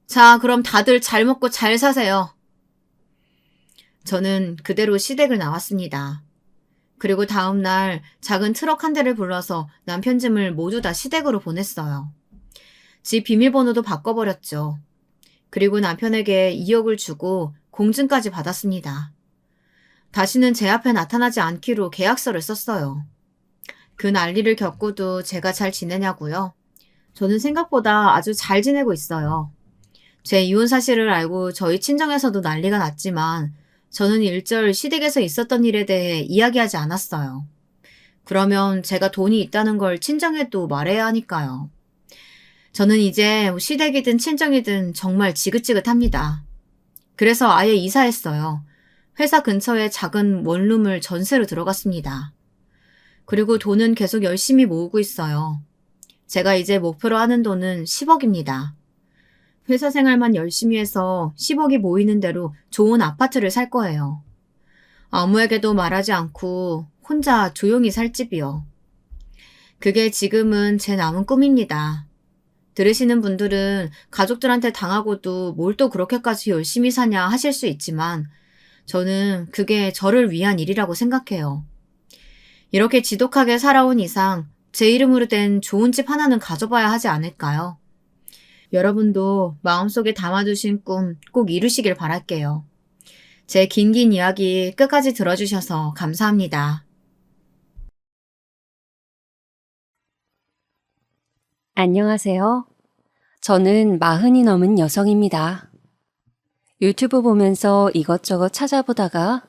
자, 그럼 다들 잘 먹고 잘 사세요. 저는 그대로 시댁을 나왔습니다. 그리고 다음 날 작은 트럭 한 대를 불러서 남편 짐을 모두 다 시댁으로 보냈어요. 집 비밀번호도 바꿔버렸죠. 그리고 남편에게 2억을 주고 공증까지 받았습니다. 다시는 제 앞에 나타나지 않기로 계약서를 썼어요. 그 난리를 겪고도 제가 잘 지내냐고요? 저는 생각보다 아주 잘 지내고 있어요. 제 이혼 사실을 알고 저희 친정에서도 난리가 났지만 저는 일절 시댁에서 있었던 일에 대해 이야기하지 않았어요. 그러면 제가 돈이 있다는 걸 친정에도 말해야 하니까요. 저는 이제 시댁이든 친정이든 정말 지긋지긋합니다. 그래서 아예 이사했어요. 회사 근처에 작은 원룸을 전세로 들어갔습니다. 그리고 돈은 계속 열심히 모으고 있어요. 제가 이제 목표로 하는 돈은 10억입니다. 회사 생활만 열심히 해서 10억이 모이는 대로 좋은 아파트를 살 거예요. 아무에게도 말하지 않고 혼자 조용히 살 집이요. 그게 지금은 제 남은 꿈입니다. 들으시는 분들은 가족들한테 당하고도 뭘 또 그렇게까지 열심히 사냐 하실 수 있지만 저는 그게 저를 위한 일이라고 생각해요. 이렇게 지독하게 살아온 이상 제 이름으로 된 좋은 집 하나는 가져봐야 하지 않을까요? 여러분도 마음속에 담아두신 꿈 꼭 이루시길 바랄게요. 제 긴 이야기 끝까지 들어주셔서 감사합니다. 안녕하세요. 저는 40이 넘은 여성입니다. 유튜브 보면서 이것저것 찾아보다가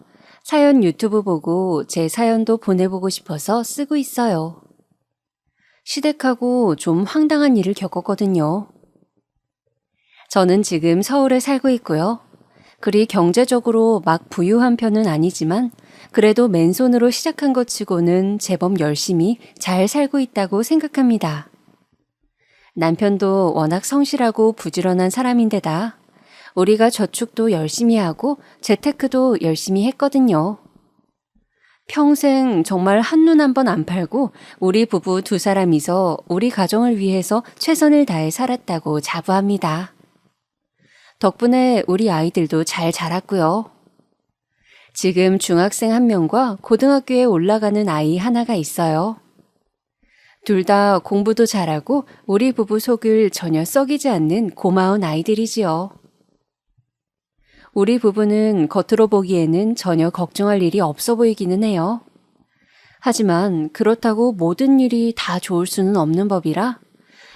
사연 유튜브 보고 제 사연도 보내보고 싶어서 쓰고 있어요. 시댁하고 좀 황당한 일을 겪었거든요. 저는 지금 서울에 살고 있고요. 그리 경제적으로 막 부유한 편은 아니지만 그래도 맨손으로 시작한 것 치고는 제법 열심히 잘 살고 있다고 생각합니다. 남편도 워낙 성실하고 부지런한 사람인데다 우리가 저축도 열심히 하고 재테크도 열심히 했거든요. 평생 정말 한눈 한 번 안 팔고 우리 부부 두 사람이서 우리 가정을 위해서 최선을 다해 살았다고 자부합니다. 덕분에 우리 아이들도 잘 자랐고요. 지금 중학생 1명과 고등학교에 올라가는 아이 하나가 있어요. 둘 다 공부도 잘하고 우리 부부 속을 전혀 썩이지 않는 고마운 아이들이지요. 우리 부부는 겉으로 보기에는 전혀 걱정할 일이 없어 보이기는 해요. 하지만 그렇다고 모든 일이 다 좋을 수는 없는 법이라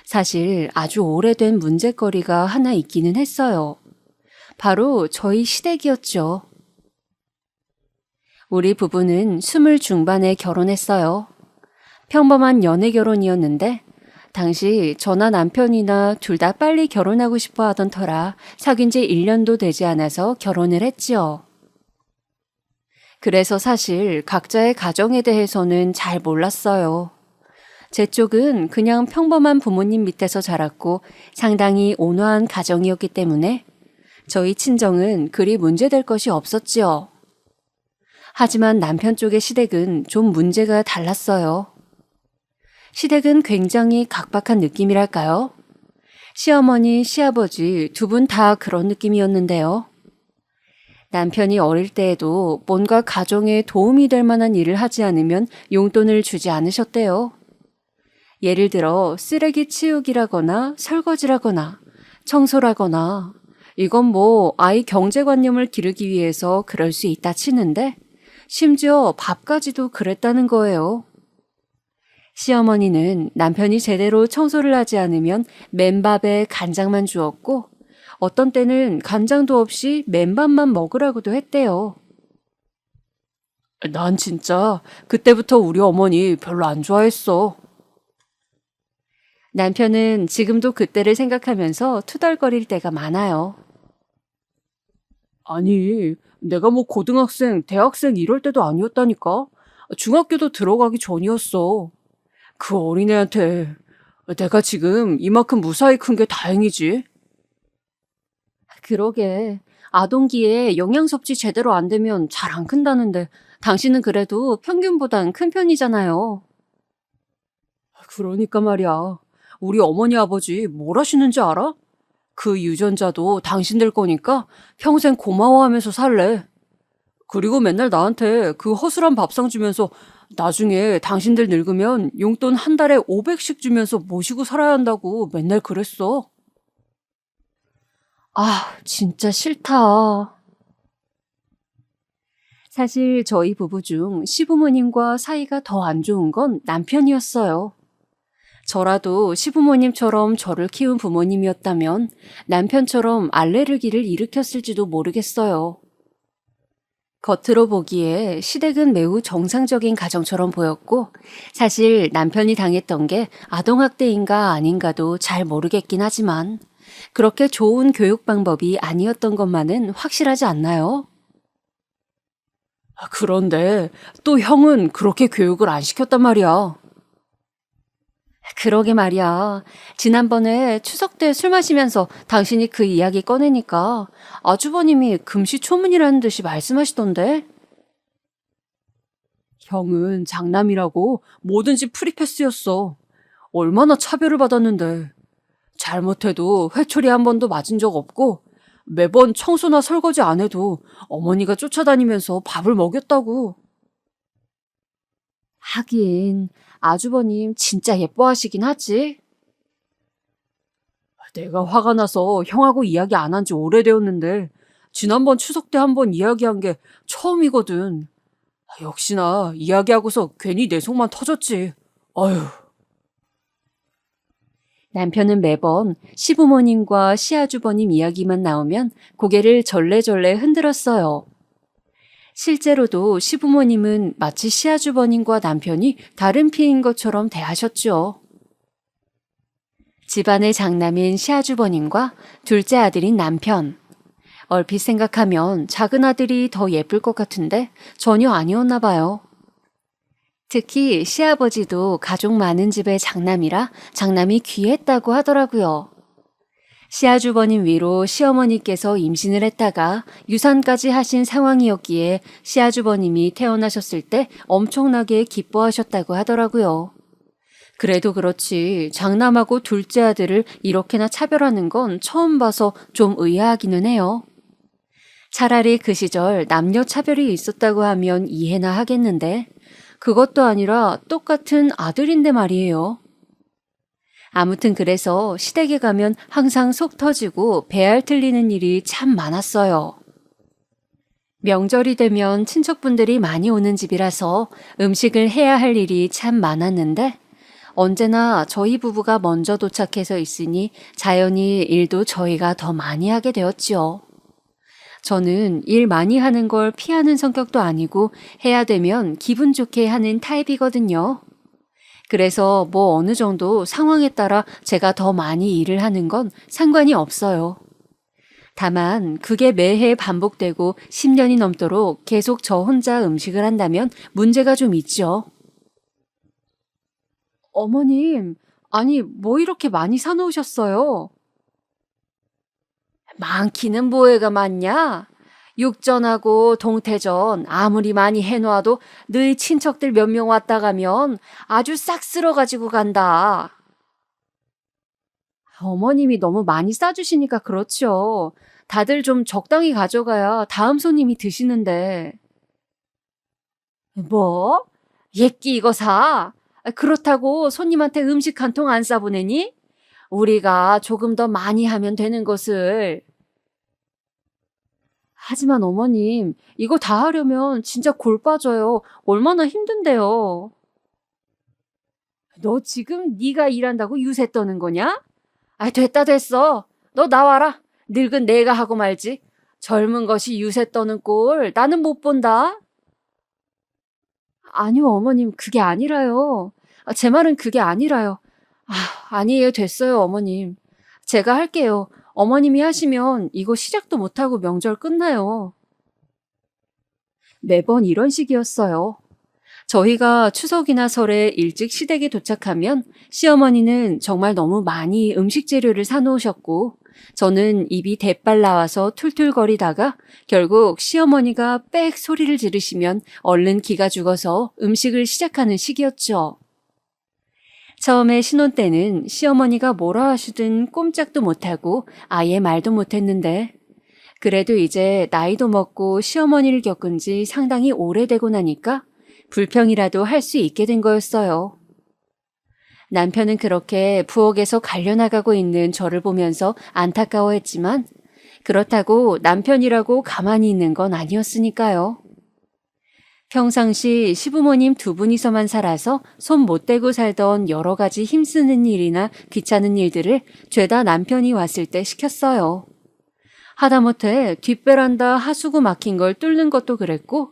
사실 아주 오래된 문제거리가 하나 있기는 했어요. 바로 저희 시댁이었죠. 우리 부부는 20 중반에 결혼했어요. 평범한 연애 결혼이었는데 당시 저나 남편이나 둘 다 빨리 결혼하고 싶어 하던 터라 사귄 지 1년도 되지 않아서 결혼을 했지요. 그래서 사실 각자의 가정에 대해서는 잘 몰랐어요. 제 쪽은 그냥 평범한 부모님 밑에서 자랐고 상당히 온화한 가정이었기 때문에 저희 친정은 그리 문제될 것이 없었지요. 하지만 남편 쪽의 시댁은 좀 문제가 달랐어요. 시댁은 굉장히 각박한 느낌이랄까요? 시어머니, 시아버지 두 분 다 그런 느낌이었는데요. 남편이 어릴 때에도 뭔가 가정에 도움이 될 만한 일을 하지 않으면 용돈을 주지 않으셨대요. 예를 들어 쓰레기 치우기라거나 설거지라거나 청소라거나 이건 뭐 아이 경제관념을 기르기 위해서 그럴 수 있다 치는데 심지어 밥까지도 그랬다는 거예요. 시어머니는 남편이 제대로 청소를 하지 않으면 맨밥에 간장만 주었고 어떤 때는 간장도 없이 맨밥만 먹으라고도 했대요. 난 진짜 그때부터 우리 어머니 별로 안 좋아했어. 남편은 지금도 그때를 생각하면서 투덜거릴 때가 많아요. 아니, 내가 뭐 고등학생, 대학생 이럴 때도 아니었다니까. 중학교도 들어가기 전이었어. 그 어린애한테 내가 지금 이만큼 무사히 큰 게 다행이지. 그러게. 아동기에 영양 섭취 제대로 안 되면 잘 안 큰다는데 당신은 그래도 평균보단 큰 편이잖아요. 그러니까 말이야. 우리 어머니 아버지 뭘 하시는지 알아? 그 유전자도 당신들 거니까 평생 고마워하면서 살래. 그리고 맨날 나한테 그 허술한 밥상 주면서 나중에 당신들 늙으면 용돈 한 달에 500씩 주면서 모시고 살아야 한다고 맨날 그랬어. 아, 진짜 싫다. 사실 저희 부부 중 시부모님과 사이가 더 안 좋은 건 남편이었어요. 저라도 시부모님처럼 저를 키운 부모님이었다면 남편처럼 알레르기를 일으켰을지도 모르겠어요. 겉으로 보기에 시댁은 매우 정상적인 가정처럼 보였고, 사실 남편이 당했던 게 아동학대인가 아닌가도 잘 모르겠긴 하지만, 그렇게 좋은 교육 방법이 아니었던 것만은 확실하지 않나요? 그런데 또 형은 그렇게 교육을 안 시켰단 말이야. 그러게 말이야. 지난번에 추석 때 술 마시면서 당신이 그 이야기 꺼내니까 아주버님이 금시초문이라는 듯이 말씀하시던데? 형은 장남이라고 뭐든지 프리패스였어. 얼마나 차별을 받았는데. 잘못해도 회초리 한 번도 맞은 적 없고 매번 청소나 설거지 안 해도 어머니가 쫓아다니면서 밥을 먹였다고. 하긴 아주버님 진짜 예뻐하시긴 하지. 내가 화가 나서 형하고 이야기 안 한 지 오래되었는데 지난번 추석 때 한 번 이야기한 게 처음이거든. 역시나 이야기하고서 괜히 내 속만 터졌지. 아휴. 남편은 매번 시부모님과 시아주버님 이야기만 나오면 고개를 절레절레 흔들었어요. 실제로도 시부모님은 마치 시아주버님과 남편이 다른 피인 것처럼 대하셨죠. 집안의 장남인 시아주버님과 둘째 아들인 남편. 얼핏 생각하면 작은 아들이 더 예쁠 것 같은데 전혀 아니었나 봐요. 특히 시아버지도 가족 많은 집의 장남이라 장남이 귀했다고 하더라고요. 시아주버님 위로 시어머니께서 임신을 했다가 유산까지 하신 상황이었기에 시아주버님이 태어나셨을 때 엄청나게 기뻐하셨다고 하더라고요. 그래도 그렇지 장남하고 둘째 아들을 이렇게나 차별하는 건 처음 봐서 좀 의아하기는 해요. 차라리 그 시절 남녀 차별이 있었다고 하면 이해나 하겠는데 그것도 아니라 똑같은 아들인데 말이에요. 아무튼 그래서 시댁에 가면 항상 속 터지고 배알 틀리는 일이 참 많았어요. 명절이 되면 친척분들이 많이 오는 집이라서 음식을 해야 할 일이 참 많았는데 언제나 저희 부부가 먼저 도착해서 있으니 자연히 일도 저희가 더 많이 하게 되었지요. 저는 일 많이 하는 걸 피하는 성격도 아니고 해야 되면 기분 좋게 하는 타입이거든요. 그래서 뭐 어느 정도 상황에 따라 제가 더 많이 일을 하는 건 상관이 없어요. 다만 그게 매해 반복되고 10년이 넘도록 계속 저 혼자 음식을 한다면 문제가 좀 있죠. 어머님, 아니 뭐 이렇게 많이 사놓으셨어요? 많기는 뭐해가 많냐? 육전하고 동태전 아무리 많이 해놓아도 너희 친척들 몇 명 왔다 가면 아주 싹 쓸어가지고 간다. 어머님이 너무 많이 싸주시니까 그렇죠. 다들 좀 적당히 가져가야 다음 손님이 드시는데. 뭐? 예끼 이거 사? 그렇다고 손님한테 음식 한 통 안 싸보내니? 우리가 조금 더 많이 하면 되는 것을. 하지만 어머님, 이거 다 하려면 진짜 골 빠져요. 얼마나 힘든데요. 너 지금 네가 일한다고 유세 떠는 거냐? 아, 됐다 됐어. 너 나와라. 늙은 내가 하고 말지. 젊은 것이 유세 떠는 꼴 나는 못 본다. 아니요, 어머님, 그게 아니라요. 제 말은 그게 아니라요. 아니에요, 됐어요, 어머님. 제가 할게요. 어머님이 하시면 이거 시작도 못하고 명절 끝나요. 매번 이런 식이었어요. 저희가 추석이나 설에 일찍 시댁에 도착하면 시어머니는 정말 너무 많이 음식 재료를 사놓으셨고 저는 입이 대빨 나와서 툴툴거리다가 결국 시어머니가 빽 소리를 지르시면 얼른 기가 죽어서 음식을 시작하는 시기였죠. 처음에 신혼 때는 시어머니가 뭐라 하시든 꼼짝도 못하고 아예 말도 못했는데 그래도 이제 나이도 먹고 시어머니를 겪은 지 상당히 오래되고 나니까 불평이라도 할 수 있게 된 거였어요. 남편은 그렇게 부엌에서 갈려나가고 있는 저를 보면서 안타까워했지만 그렇다고 남편이라고 가만히 있는 건 아니었으니까요. 평상시 시부모님 두 분이서만 살아서 손 못 대고 살던 여러 가지 힘쓰는 일이나 귀찮은 일들을 죄다 남편이 왔을 때 시켰어요. 하다못해 뒷베란다 하수구 막힌 걸 뚫는 것도 그랬고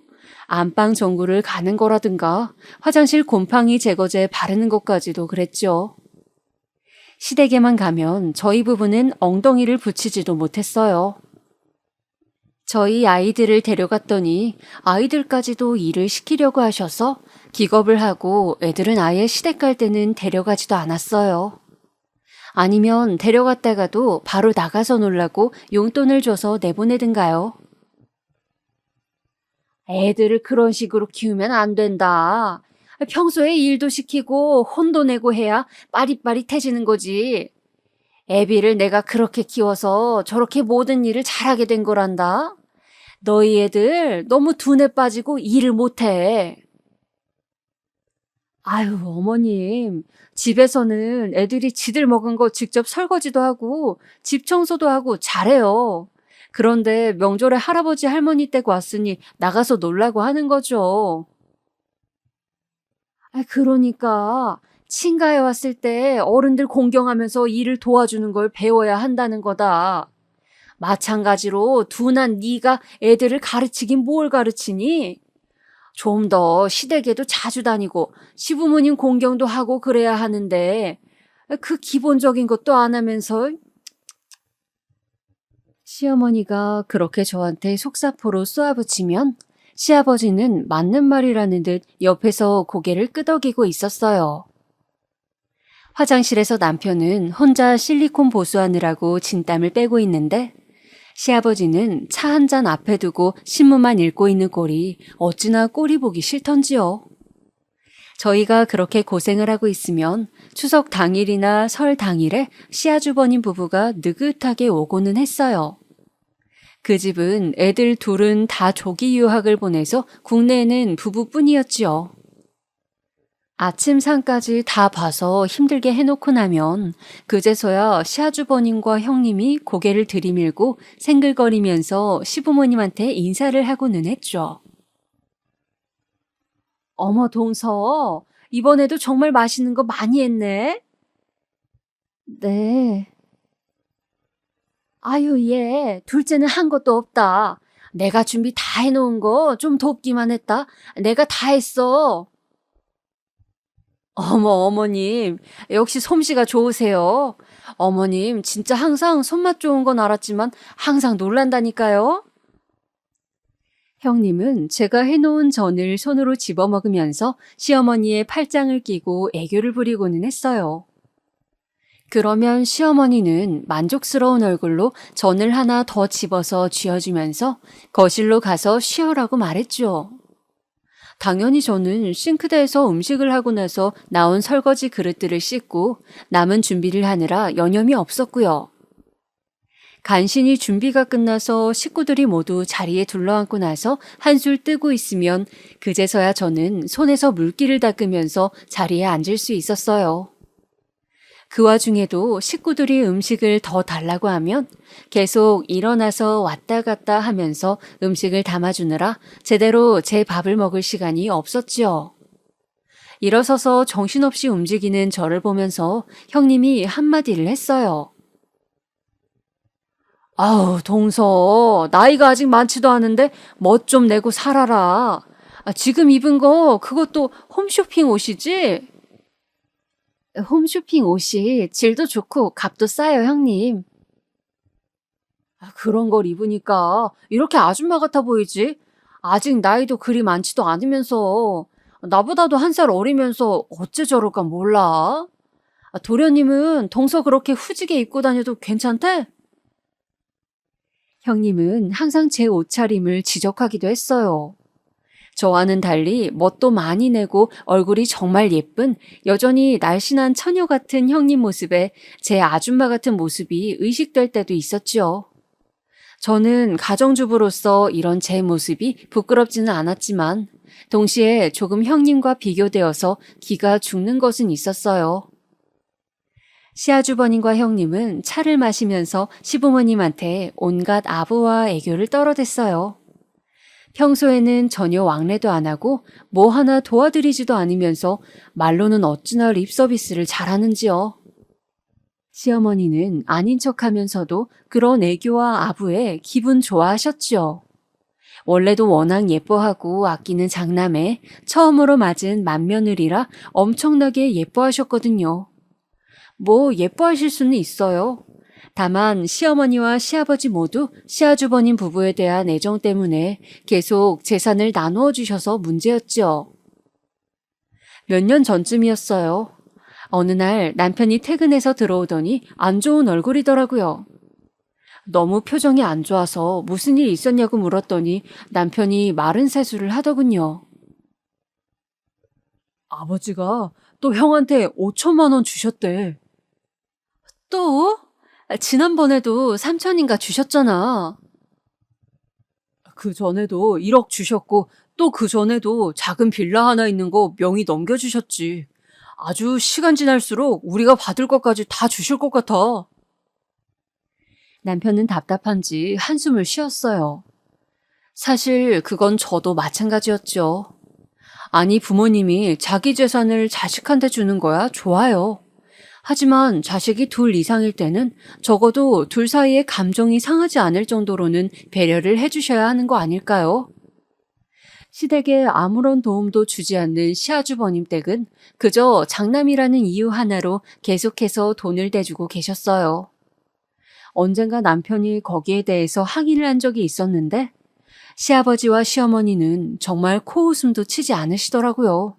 안방 전구를 가는 거라든가 화장실 곰팡이 제거제 바르는 것까지도 그랬죠. 시댁에만 가면 저희 부부는 엉덩이를 붙이지도 못했어요. 저희 아이들을 데려갔더니 아이들까지도 일을 시키려고 하셔서 기겁을 하고 애들은 아예 시댁 갈 때는 데려가지도 않았어요. 아니면 데려갔다가도 바로 나가서 놀라고 용돈을 줘서 내보내든가요. 애들을 그런 식으로 키우면 안 된다. 평소에 일도 시키고 혼도 내고 해야 빠릿빠릿해지는 거지. 애비를 내가 그렇게 키워서 저렇게 모든 일을 잘하게 된 거란다. 너희 애들 너무 둔해 빠지고 일을 못해. 아유, 어머님. 집에서는 애들이 지들 먹은 거 직접 설거지도 하고 집 청소도 하고 잘해요. 그런데 명절에 할아버지 할머니 댁 왔으니 나가서 놀라고 하는 거죠. 그러니까 친가에 왔을 때 어른들 공경하면서 일을 도와주는 걸 배워야 한다는 거다. 마찬가지로 둔한 네가 애들을 가르치긴 뭘 가르치니? 좀 더 시댁에도 자주 다니고 시부모님 공경도 하고 그래야 하는데 그 기본적인 것도 안 하면서. 시어머니가 그렇게 저한테 속사포로 쏘아붙이면 시아버지는 맞는 말이라는 듯 옆에서 고개를 끄덕이고 있었어요. 화장실에서 남편은 혼자 실리콘 보수하느라고 진땀을 빼고 있는데 시아버지는 차 한 잔 앞에 두고 신문만 읽고 있는 꼴이 어찌나 꼴이 보기 싫던지요. 저희가 그렇게 고생을 하고 있으면 추석 당일이나 설 당일에 시아주버님 부부가 느긋하게 오고는 했어요. 그 집은 애들 둘은 다 조기 유학을 보내서 국내에는 부부뿐이었지요. 아침 상까지 다 봐서 힘들게 해놓고 나면 그제서야 시아주버님과 형님이 고개를 들이밀고 생글거리면서 시부모님한테 인사를 하고는 했죠. 어머 동서, 이번에도 정말 맛있는 거 많이 했네. 네. 아유 얘, 둘째는 한 것도 없다. 내가 준비 다 해놓은 거 좀 돕기만 했다. 내가 다 했어. 어머, 어머님, 역시 솜씨가 좋으세요. 어머님, 진짜 항상 손맛 좋은 건 알았지만 항상 놀란다니까요. 형님은 제가 해놓은 전을 손으로 집어먹으면서 시어머니의 팔짱을 끼고 애교를 부리고는 했어요. 그러면 시어머니는 만족스러운 얼굴로 전을 하나 더 집어서 쥐어주면서 거실로 가서 쉬어라고 말했죠. 당연히 저는 싱크대에서 음식을 하고 나서 나온 설거지 그릇들을 씻고 남은 준비를 하느라 여념이 없었고요. 간신히 준비가 끝나서 식구들이 모두 자리에 둘러앉고 나서 한술 뜨고 있으면 그제서야 저는 손에서 물기를 닦으면서 자리에 앉을 수 있었어요. 그 와중에도 식구들이 음식을 더 달라고 하면 계속 일어나서 왔다 갔다 하면서 음식을 담아주느라 제대로 제 밥을 먹을 시간이 없었지요. 일어서서 정신없이 움직이는 저를 보면서 형님이 한마디를 했어요. 아우, 동서, 나이가 아직 많지도 않은데 멋 좀 내고 살아라. 지금 입은 거 그것도 홈쇼핑 옷이지? 홈쇼핑 옷이 질도 좋고 값도 싸요, 형님. 그런 걸 입으니까 이렇게 아줌마 같아 보이지? 아직 나이도 그리 많지도 않으면서 나보다도 한 살 어리면서 어째 저럴까 몰라? 도련님은 동서 그렇게 후지게 입고 다녀도 괜찮대? 형님은 항상 제 옷차림을 지적하기도 했어요. 저와는 달리 멋도 많이 내고 얼굴이 정말 예쁜 여전히 날씬한 처녀 같은 형님 모습에 제 아줌마 같은 모습이 의식될 때도 있었지요. 저는 가정주부로서 이런 제 모습이 부끄럽지는 않았지만 동시에 조금 형님과 비교되어서 기가 죽는 것은 있었어요. 시아주버님과 형님은 차를 마시면서 시부모님한테 온갖 아부와 애교를 떨어댔어요. 평소에는 전혀 왕래도 안 하고 뭐 하나 도와드리지도 않으면서 말로는 어찌나 립서비스를 잘하는지요. 시어머니는 아닌 척하면서도 그런 애교와 아부에 기분 좋아하셨지요. 원래도 워낙 예뻐하고 아끼는 장남에 처음으로 맞은 맏며느리라 엄청나게 예뻐하셨거든요. 뭐 예뻐하실 수는 있어요. 다만 시어머니와 시아버지 모두 시아주버님 부부에 대한 애정 때문에 계속 재산을 나누어 주셔서 문제였죠. 몇 년 전쯤이었어요. 어느 날 남편이 퇴근해서 들어오더니 안 좋은 얼굴이더라고요. 너무 표정이 안 좋아서 무슨 일 있었냐고 물었더니 남편이 마른 세수를 하더군요. 아버지가 또 형한테 5천만 원 주셨대. 또? 지난번에도 3천인가 주셨잖아. 그 전에도 1억 주셨고 또 그 전에도 작은 빌라 하나 있는 거 명의 넘겨주셨지. 아주 시간 지날수록 우리가 받을 것까지 다 주실 것 같아. 남편은 답답한지 한숨을 쉬었어요. 사실 그건 저도 마찬가지였죠. 아니 부모님이 자기 재산을 자식한테 주는 거야 좋아요. 하지만 자식이 둘 이상일 때는 적어도 둘 사이에 감정이 상하지 않을 정도로는 배려를 해주셔야 하는 거 아닐까요? 시댁에 아무런 도움도 주지 않는 시아주버님 댁은 그저 장남이라는 이유 하나로 계속해서 돈을 대주고 계셨어요. 언젠가 남편이 거기에 대해서 항의를 한 적이 있었는데 시아버지와 시어머니는 정말 코웃음도 치지 않으시더라고요.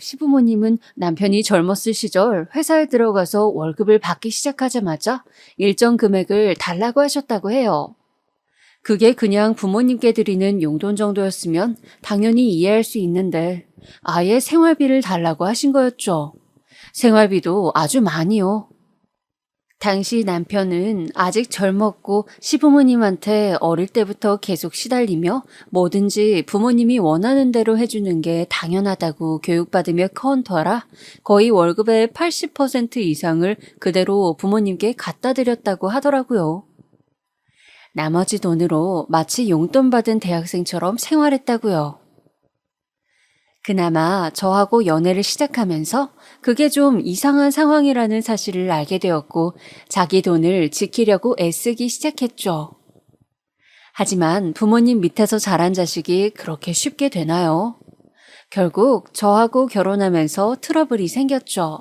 시부모님은 남편이 젊었을 시절 회사에 들어가서 월급을 받기 시작하자마자 일정 금액을 달라고 하셨다고 해요. 그게 그냥 부모님께 드리는 용돈 정도였으면 당연히 이해할 수 있는데 아예 생활비를 달라고 하신 거였죠. 생활비도 아주 많이요. 당시 남편은 아직 젊었고 시부모님한테 어릴 때부터 계속 시달리며 뭐든지 부모님이 원하는 대로 해주는 게 당연하다고 교육받으며 커온 터라 거의 월급의 80% 이상을 그대로 부모님께 갖다 드렸다고 하더라고요. 나머지 돈으로 마치 용돈 받은 대학생처럼 생활했다고요. 그나마 저하고 연애를 시작하면서 그게 좀 이상한 상황이라는 사실을 알게 되었고 자기 돈을 지키려고 애쓰기 시작했죠. 하지만 부모님 밑에서 자란 자식이 그렇게 쉽게 되나요? 결국 저하고 결혼하면서 트러블이 생겼죠.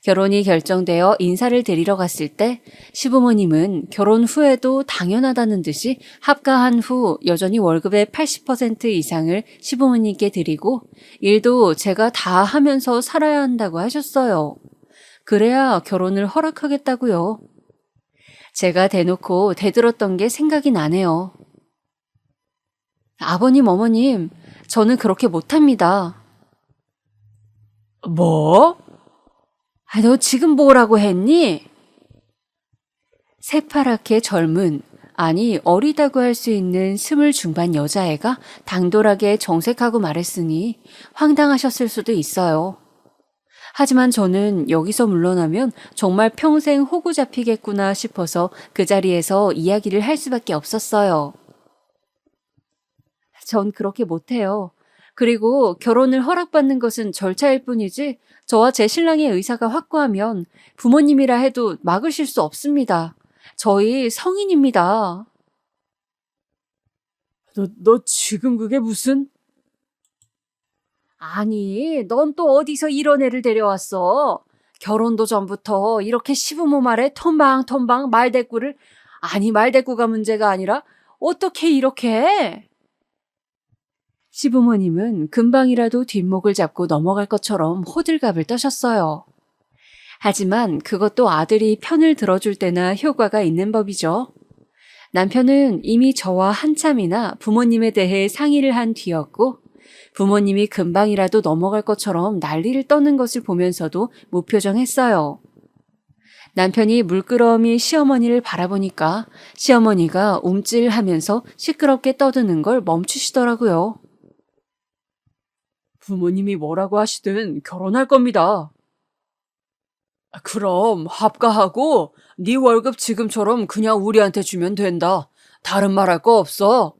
결혼이 결정되어 인사를 드리러 갔을 때 시부모님은 결혼 후에도 당연하다는 듯이 합가한 후 여전히 월급의 80% 이상을 시부모님께 드리고 일도 제가 다 하면서 살아야 한다고 하셨어요. 그래야 결혼을 허락하겠다고요. 제가 대놓고 대들었던 게 생각이 나네요. 아버님, 어머님, 저는 그렇게 못합니다. 뭐? 너 지금 뭐라고 했니? 새파랗게 젊은, 아니 어리다고 할 수 있는 20 중반 여자애가 당돌하게 정색하고 말했으니 황당하셨을 수도 있어요. 하지만 저는 여기서 물러나면 정말 평생 호구 잡히겠구나 싶어서 그 자리에서 이야기를 할 수밖에 없었어요. 전 그렇게 못해요. 그리고 결혼을 허락받는 것은 절차일 뿐이지 저와 제 신랑의 의사가 확고하면 부모님이라 해도 막으실 수 없습니다. 저희 성인입니다. 너 지금 그게 무슨? 아니, 넌 또 어디서 이런 애를 데려왔어? 결혼도 전부터 이렇게 시부모 말에 텀방텀방 말대꾸를, 아니 말대꾸가 문제가 아니라 어떻게 이렇게 해? 시부모님은 금방이라도 뒷목을 잡고 넘어갈 것처럼 호들갑을 떠셨어요. 하지만 그것도 아들이 편을 들어줄 때나 효과가 있는 법이죠. 남편은 이미 저와 한참이나 부모님에 대해 상의를 한 뒤였고 부모님이 금방이라도 넘어갈 것처럼 난리를 떠는 것을 보면서도 무표정했어요. 남편이 물끄러미 시어머니를 바라보니까 시어머니가 움찔하면서 시끄럽게 떠드는 걸 멈추시더라고요. 부모님이 뭐라고 하시든 결혼할 겁니다. 그럼 합가하고 네 월급 지금처럼 그냥 우리한테 주면 된다. 다른 말 할 거 없어.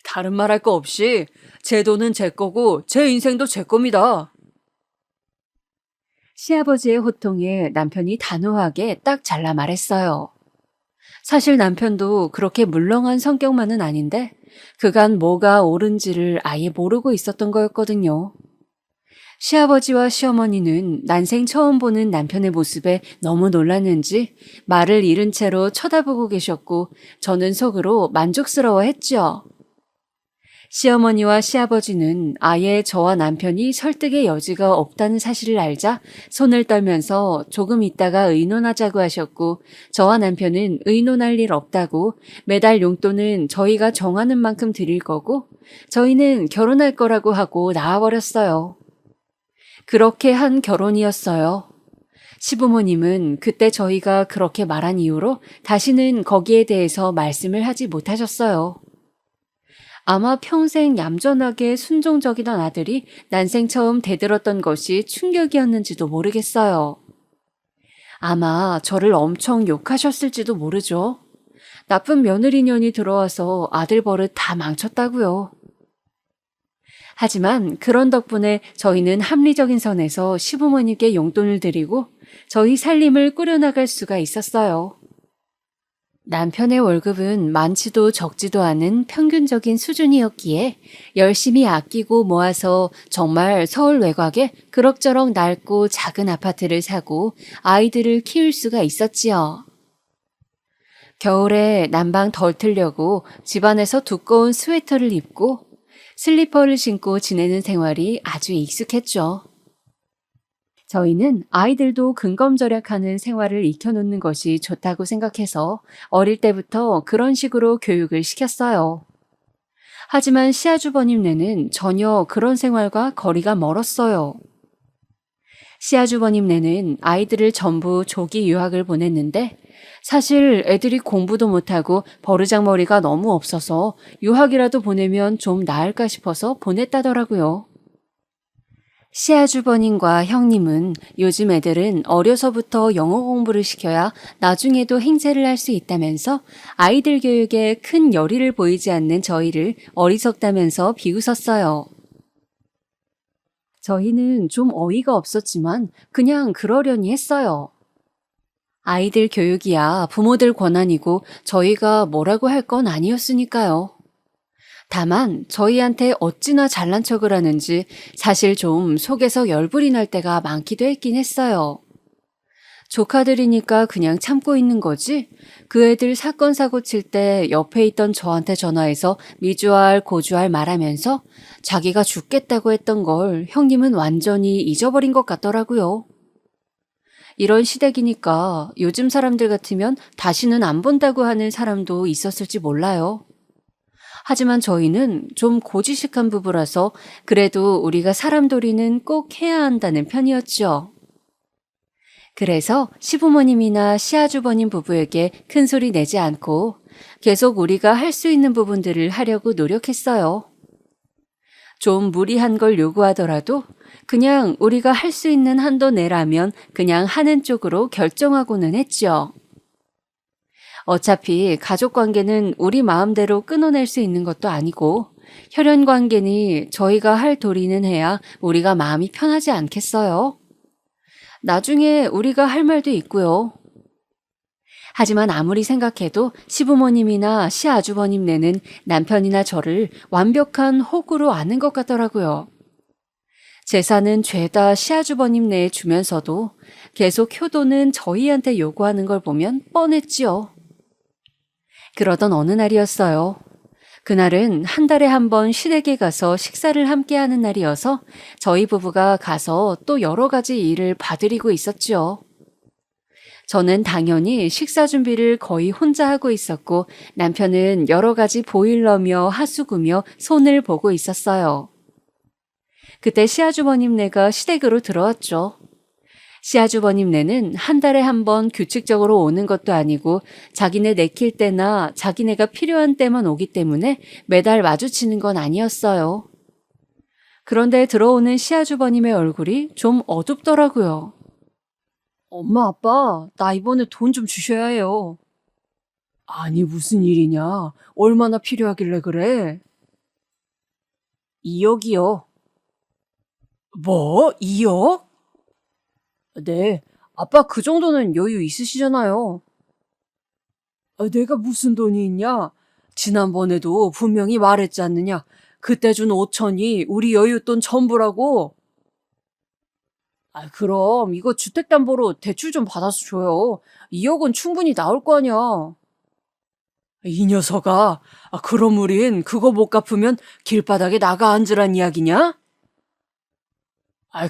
다른 말 할 거 없이 제 돈은 제 거고 제 인생도 제 겁니다. 시아버지의 호통에 남편이 단호하게 딱 잘라 말했어요. 사실 남편도 그렇게 물렁한 성격만은 아닌데 그간 뭐가 옳은지를 아예 모르고 있었던 거였거든요. 시아버지와 시어머니는 난생 처음 보는 남편의 모습에 너무 놀랐는지 말을 잃은 채로 쳐다보고 계셨고 저는 속으로 만족스러워했죠. 시어머니와 시아버지는 아예 저와 남편이 설득의 여지가 없다는 사실을 알자 손을 떨면서 조금 있다가 의논하자고 하셨고 저와 남편은 의논할 일 없다고 매달 용돈은 저희가 정하는 만큼 드릴 거고 저희는 결혼할 거라고 하고 나와버렸어요. 그렇게 한 결혼이었어요. 시부모님은 그때 저희가 그렇게 말한 이후로 다시는 거기에 대해서 말씀을 하지 못하셨어요. 아마 평생 얌전하게 순종적이던 아들이 난생 처음 대들었던 것이 충격이었는지도 모르겠어요. 아마 저를 엄청 욕하셨을지도 모르죠. 나쁜 며느리년이 들어와서 아들 버릇 다 망쳤다고요. 하지만 그런 덕분에 저희는 합리적인 선에서 시부모님께 용돈을 드리고 저희 살림을 꾸려나갈 수가 있었어요. 남편의 월급은 많지도 적지도 않은 평균적인 수준이었기에 열심히 아끼고 모아서 정말 서울 외곽에 그럭저럭 낡고 작은 아파트를 사고 아이들을 키울 수가 있었지요. 겨울에 난방 덜 틀려고 집안에서 두꺼운 스웨터를 입고 슬리퍼를 신고 지내는 생활이 아주 익숙했죠. 저희는 아이들도 근검절약하는 생활을 익혀놓는 것이 좋다고 생각해서 어릴 때부터 그런 식으로 교육을 시켰어요. 하지만 시아주버님네는 전혀 그런 생활과 거리가 멀었어요. 시아주버님네는 아이들을 전부 조기 유학을 보냈는데 사실 애들이 공부도 못하고 버르장머리가 너무 없어서 유학이라도 보내면 좀 나을까 싶어서 보냈다더라고요. 시아주버님과 형님은 요즘 애들은 어려서부터 영어 공부를 시켜야 나중에도 행세를 할 수 있다면서 아이들 교육에 큰 열의를 보이지 않는 저희를 어리석다면서 비웃었어요. 저희는 좀 어이가 없었지만 그냥 그러려니 했어요. 아이들 교육이야 부모들 권한이고 저희가 뭐라고 할 건 아니었으니까요. 다만 저희한테 어찌나 잘난 척을 하는지 사실 좀 속에서 열불이 날 때가 많기도 했긴 했어요. 조카들이니까 그냥 참고 있는 거지 그 애들 사건 사고 칠 때 옆에 있던 저한테 전화해서 미주알 고주알 말하면서 자기가 죽겠다고 했던 걸 형님은 완전히 잊어버린 것 같더라고요. 이런 시댁이니까 요즘 사람들 같으면 다시는 안 본다고 하는 사람도 있었을지 몰라요. 하지만 저희는 좀 고지식한 부부라서 그래도 우리가 사람돌이는 꼭 해야 한다는 편이었죠. 그래서 시부모님이나 시아주버님 부부에게 큰 소리 내지 않고 계속 우리가 할 수 있는 부분들을 하려고 노력했어요. 좀 무리한 걸 요구하더라도 그냥 우리가 할 수 있는 한도 내라면 그냥 하는 쪽으로 결정하고는 했죠. 어차피 가족관계는 우리 마음대로 끊어낼 수 있는 것도 아니고 혈연관계니 저희가 할 도리는 해야 우리가 마음이 편하지 않겠어요? 나중에 우리가 할 말도 있고요. 하지만 아무리 생각해도 시부모님이나 시아주버님네는 남편이나 저를 완벽한 호구로 아는 것 같더라고요. 재산은 죄다 시아주버님네에 주면서도 계속 효도는 저희한테 요구하는 걸 보면 뻔했지요. 그러던 어느 날이었어요. 그날은 한 달에 한 번 시댁에 가서 식사를 함께 하는 날이어서 저희 부부가 가서 또 여러 가지 일을 봐드리고 있었지요. 저는 당연히 식사 준비를 거의 혼자 하고 있었고 남편은 여러 가지 보일러며 하수구며 손을 보고 있었어요. 그때 시아주버님네가 시댁으로 들어왔죠. 시아주버님네는 한 달에 한 번 규칙적으로 오는 것도 아니고 자기네 내킬 때나 자기네가 필요한 때만 오기 때문에 매달 마주치는 건 아니었어요. 그런데 들어오는 시아주버님의 얼굴이 좀 어둡더라고요. 엄마, 아빠, 나 이번에 돈 좀 주셔야 해요. 아니, 무슨 일이냐? 얼마나 필요하길래 그래? 2억이요. 뭐? 2억? 네, 아빠 그 정도는 여유 있으시잖아요. 내가 무슨 돈이 있냐? 지난번에도 분명히 말했지 않느냐? 그때 준 5천이 우리 여윳돈 전부라고. 그럼 이거 주택담보로 대출 좀 받아서 줘요. 2억은 충분히 나올 거 아니야. 이 녀석아, 그럼 우린 그거 못 갚으면 길바닥에 나가 앉으란 이야기냐?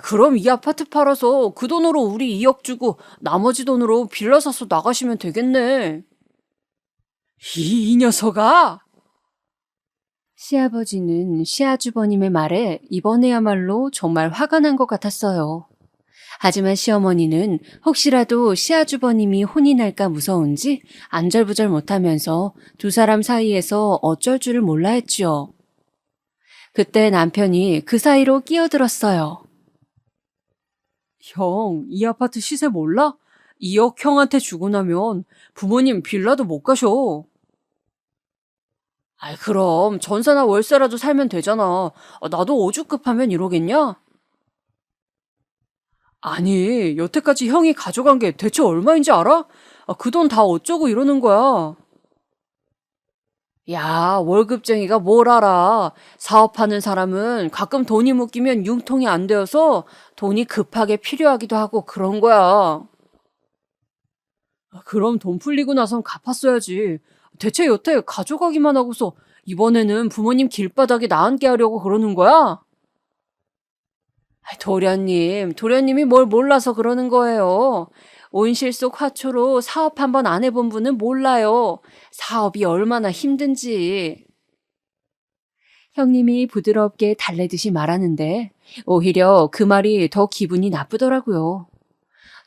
그럼 이 아파트 팔아서 그 돈으로 우리 2억 주고 나머지 돈으로 빌라 사서 나가시면 되겠네. 이 녀석아! 시아버지는 시아주버님의 말에 이번에야말로 정말 화가 난 것 같았어요. 하지만 시어머니는 혹시라도 시아주버님이 혼이 날까 무서운지 안절부절 못하면서 두 사람 사이에서 어쩔 줄을 몰라 했지요. 그때 남편이 그 사이로 끼어들었어요. 형, 이 아파트 시세 몰라? 2억 형한테 주고 나면 부모님 빌라도 못 가셔. 그럼 전세나 월세라도 살면 되잖아. 나도 오죽급하면 이러겠냐? 아니, 여태까지 형이 가져간 게 대체 얼마인지 알아? 그 돈 다 어쩌고 이러는 거야. 야, 월급쟁이가 뭘 알아. 사업하는 사람은 가끔 돈이 묶이면 융통이 안 되어서 돈이 급하게 필요하기도 하고 그런 거야. 그럼 돈 풀리고 나선 갚았어야지. 대체 여태 가져가기만 하고서 이번에는 부모님 길바닥에 나앉게 하려고 그러는 거야? 도련님이 뭘 몰라서 그러는 거예요. 온실 속 화초로 사업 한번 안 해본 분은 몰라요. 사업이 얼마나 힘든지. 형님이 부드럽게 달래듯이 말하는데 오히려 그 말이 더 기분이 나쁘더라고요.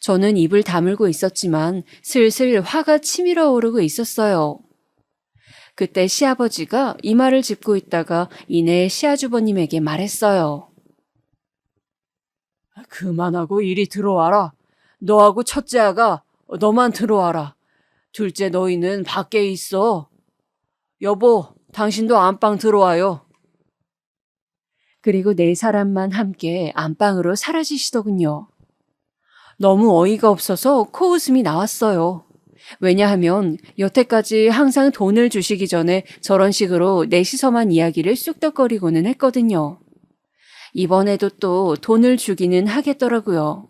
저는 입을 다물고 있었지만 슬슬 화가 치밀어 오르고 있었어요. 그때 시아버지가 이마를 짚고 있다가 이내 시아주버님에게 말했어요. 그만하고 이리 들어와라. 너하고 첫째 아가 너만 들어와라. 둘째 너희는 밖에 있어. 여보, 당신도 안방 들어와요. 그리고 네 사람만 함께 안방으로 사라지시더군요. 너무 어이가 없어서 코웃음이 나왔어요. 왜냐하면 여태까지 항상 돈을 주시기 전에 저런 식으로 넷이서만 이야기를 쑥덕거리고는 했거든요. 이번에도 또 돈을 주기는 하겠더라고요.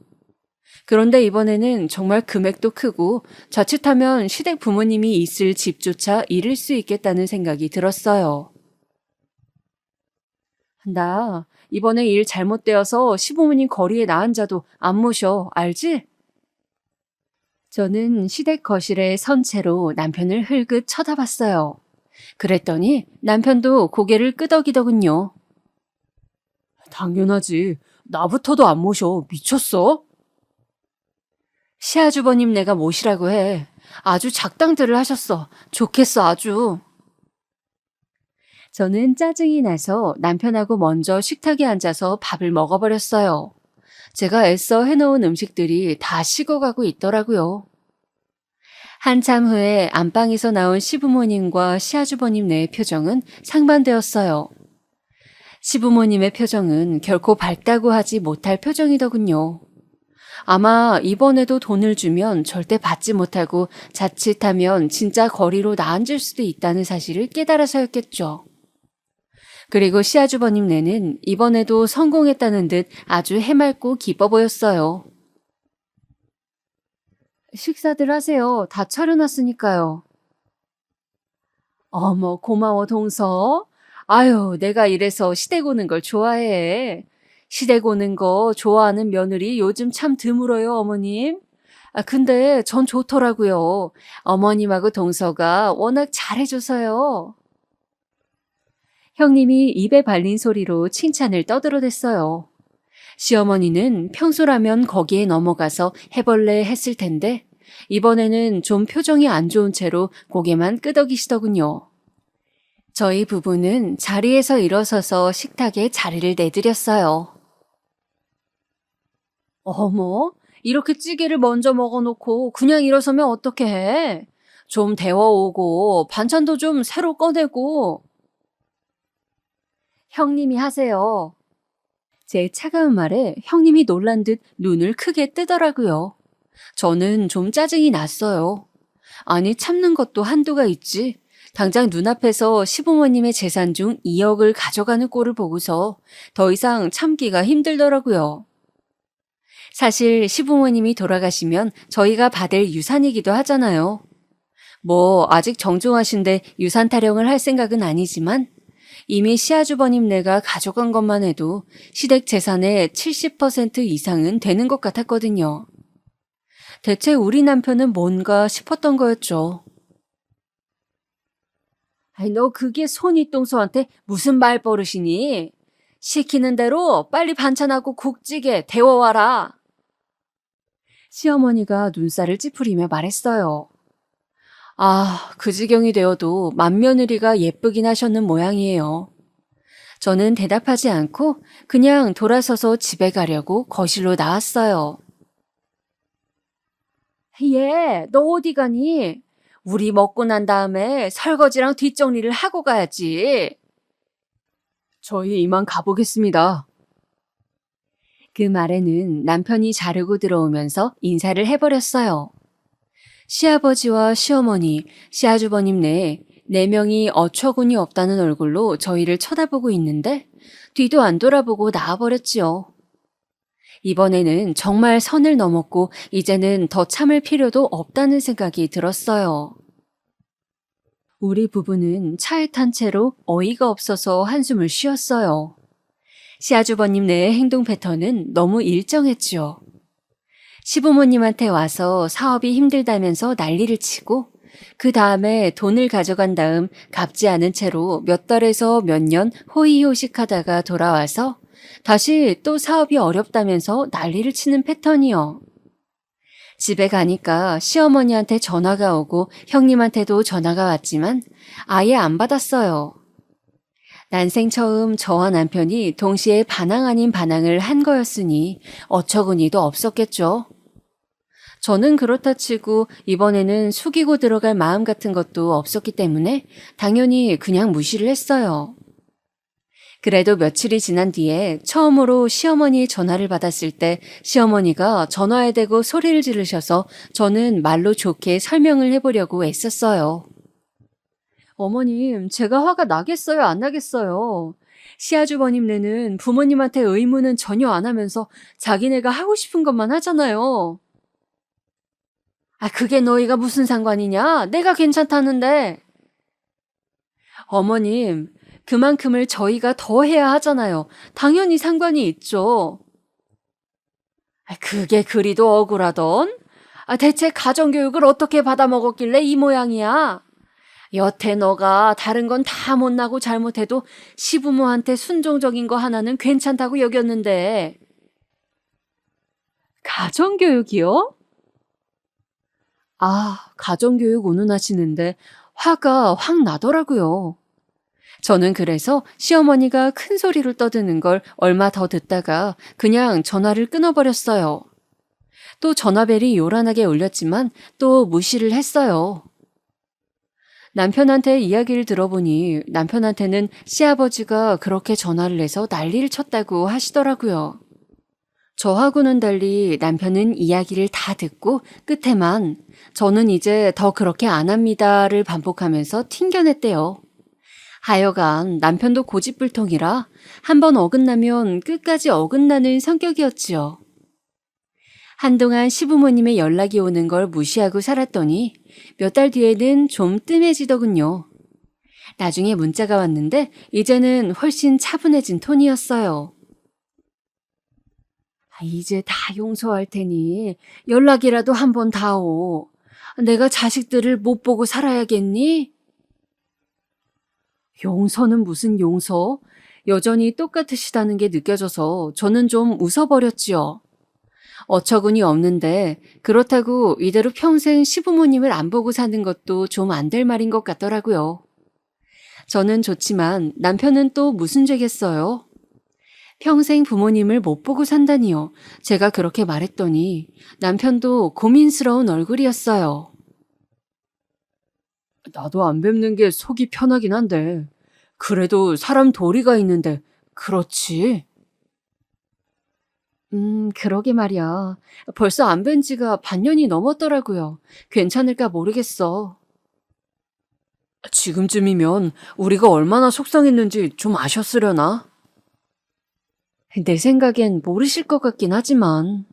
그런데 이번에는 정말 금액도 크고 자칫하면 시댁 부모님이 있을 집조차 잃을 수 있겠다는 생각이 들었어요. 나 이번에 일 잘못되어서 시부모님 거리에 나앉아도 안 모셔, 알지? 저는 시댁 거실에 선 채로 남편을 흘끗 쳐다봤어요. 그랬더니 남편도 고개를 끄덕이더군요. 당연하지. 나부터도 안 모셔. 미쳤어? 시아주버님 내가 모시라고 해. 아주 작당들을 하셨어. 좋겠어 아주. 저는 짜증이 나서 남편하고 먼저 식탁에 앉아서 밥을 먹어버렸어요. 제가 애써 해놓은 음식들이 다 식어가고 있더라고요. 한참 후에 안방에서 나온 시부모님과 시아주버님네의 표정은 상반되었어요. 시부모님의 표정은 결코 밝다고 하지 못할 표정이더군요. 아마 이번에도 돈을 주면 절대 받지 못하고 자칫하면 진짜 거리로 나앉을 수도 있다는 사실을 깨달아서였겠죠. 그리고 시아주버님네는 이번에도 성공했다는 듯 아주 해맑고 기뻐 보였어요. 식사들 하세요. 다 차려놨으니까요. 어머, 고마워, 동서. 아유, 내가 이래서 시댁 오는 걸 좋아해. 시댁 오는 거 좋아하는 며느리 요즘 참 드물어요, 어머님. 근데 전 좋더라고요. 어머님하고 동서가 워낙 잘해줘서요. 형님이 입에 발린 소리로 칭찬을 떠들어댔어요. 시어머니는 평소라면 거기에 넘어가서 해벌레 했을 텐데 이번에는 좀 표정이 안 좋은 채로 고개만 끄덕이시더군요. 저희 부부는 자리에서 일어서서 식탁에 자리를 내드렸어요. 어머, 이렇게 찌개를 먼저 먹어놓고 그냥 일어서면 어떻게 해? 좀 데워오고 반찬도 좀 새로 꺼내고. 형님이 하세요. 제 차가운 말에 형님이 놀란 듯 눈을 크게 뜨더라고요. 저는 좀 짜증이 났어요. 아니, 참는 것도 한도가 있지. 당장 눈앞에서 시부모님의 재산 중 2억을 가져가는 꼴을 보고서 더 이상 참기가 힘들더라고요. 사실 시부모님이 돌아가시면 저희가 받을 유산이기도 하잖아요. 뭐 아직 정중하신데 유산 타령을 할 생각은 아니지만 이미 시아주버님네가 가져간 것만 해도 시댁 재산의 70% 이상은 되는 것 같았거든요. 대체 우리 남편은 뭔가 싶었던 거였죠. 아이, 너 그게 손윗동서한테 무슨 말버릇이니? 시키는 대로 빨리 반찬하고 국찌개 데워와라. 시어머니가 눈살을 찌푸리며 말했어요. 그 지경이 되어도 맏며느리가 예쁘긴 하셨는 모양이에요. 저는 대답하지 않고 그냥 돌아서서 집에 가려고 거실로 나왔어요. 얘, 너 어디 가니? 우리 먹고 난 다음에 설거지랑 뒷정리를 하고 가야지. 저희 이만 가보겠습니다. 그 말에는 남편이 자르고 들어오면서 인사를 해버렸어요. 시아버지와 시어머니, 시아주버님 네 명이 어처구니 없다는 얼굴로 저희를 쳐다보고 있는데 뒤도 안 돌아보고 나와버렸지요. 이번에는 정말 선을 넘었고 이제는 더 참을 필요도 없다는 생각이 들었어요. 우리 부부는 차에 탄 채로 어이가 없어서 한숨을 쉬었어요. 시아주버님네의 행동 패턴은 너무 일정했지요. 시부모님한테 와서 사업이 힘들다면서 난리를 치고 그 다음에 돈을 가져간 다음 갚지 않은 채로 몇 달에서 몇 년 호의호식하다가 돌아와서 다시 또 사업이 어렵다면서 난리를 치는 패턴이요. 집에 가니까 시어머니한테 전화가 오고 형님한테도 전화가 왔지만 아예 안 받았어요. 난생 처음 저와 남편이 동시에 반항 아닌 반항을 한 거였으니 어처구니도 없었겠죠. 저는 그렇다 치고 이번에는 숙이고 들어갈 마음 같은 것도 없었기 때문에 당연히 그냥 무시를 했어요. 그래도 며칠이 지난 뒤에 처음으로 시어머니의 전화를 받았을 때 시어머니가 전화에 대고 소리를 지르셔서 저는 말로 좋게 설명을 해보려고 애썼어요. 어머님, 제가 화가 나겠어요, 안 나겠어요? 시아주버님네는 부모님한테 의무는 전혀 안 하면서 자기네가 하고 싶은 것만 하잖아요. 그게 너희가 무슨 상관이냐? 내가 괜찮다는데. 어머님, 그만큼을 저희가 더 해야 하잖아요. 당연히 상관이 있죠. 그게 그리도 억울하던? 대체 가정교육을 어떻게 받아먹었길래 이 모양이야? 여태 너가 다른 건 다 못나고 잘못해도 시부모한테 순종적인 거 하나는 괜찮다고 여겼는데. 가정교육이요? 가정교육 운운하시는데 화가 확 나더라고요. 저는 그래서 시어머니가 큰 소리로 떠드는 걸 얼마 더 듣다가 그냥 전화를 끊어버렸어요. 또 전화벨이 요란하게 울렸지만 또 무시를 했어요. 남편한테 이야기를 들어보니 남편한테는 시아버지가 그렇게 전화를 해서 난리를 쳤다고 하시더라고요. 저하고는 달리 남편은 이야기를 다 듣고 끝에만 저는 이제 더 그렇게 안 합니다를 반복하면서 튕겨냈대요. 하여간 남편도 고집불통이라 한번 어긋나면 끝까지 어긋나는 성격이었지요. 한동안 시부모님의 연락이 오는 걸 무시하고 살았더니 몇 달 뒤에는 좀 뜸해지더군요. 나중에 문자가 왔는데 이제는 훨씬 차분해진 톤이었어요. 이제 다 용서할 테니 연락이라도 한번 다오. 내가 자식들을 못 보고 살아야겠니? 용서는 무슨 용서? 여전히 똑같으시다는 게 느껴져서 저는 좀 웃어버렸지요. 어처구니 없는데 그렇다고 이대로 평생 시부모님을 안 보고 사는 것도 좀 안 될 말인 것 같더라고요. 저는 좋지만 남편은 또 무슨 죄겠어요? 평생 부모님을 못 보고 산다니요. 제가 그렇게 말했더니 남편도 고민스러운 얼굴이었어요. 나도 안 뵙는 게 속이 편하긴 한데 그래도 사람 도리가 있는데 그렇지? 그러게 말이야. 벌써 안 뵌 지가 반년이 넘었더라고요. 괜찮을까 모르겠어. 지금쯤이면 우리가 얼마나 속상했는지 좀 아셨으려나? 내 생각엔 모르실 것 같긴 하지만.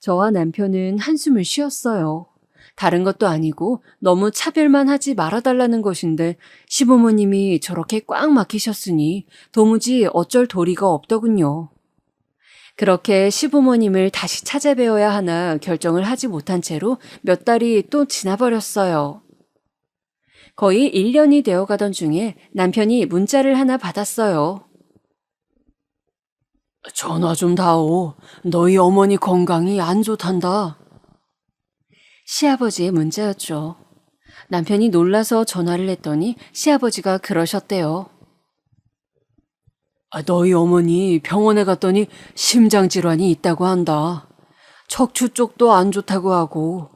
저와 남편은 한숨을 쉬었어요. 다른 것도 아니고 너무 차별만 하지 말아달라는 것인데 시부모님이 저렇게 꽉 막히셨으니 도무지 어쩔 도리가 없더군요. 그렇게 시부모님을 다시 찾아뵈어야 하나 결정을 하지 못한 채로 몇 달이 또 지나버렸어요. 거의 1년이 되어가던 중에 남편이 문자를 하나 받았어요. 전화 좀 다오. 너희 어머니 건강이 안 좋단다. 시아버지의 문자였죠. 남편이 놀라서 전화를 했더니 시아버지가 그러셨대요. 너희 어머니 병원에 갔더니 심장질환이 있다고 한다. 척추 쪽도 안 좋다고 하고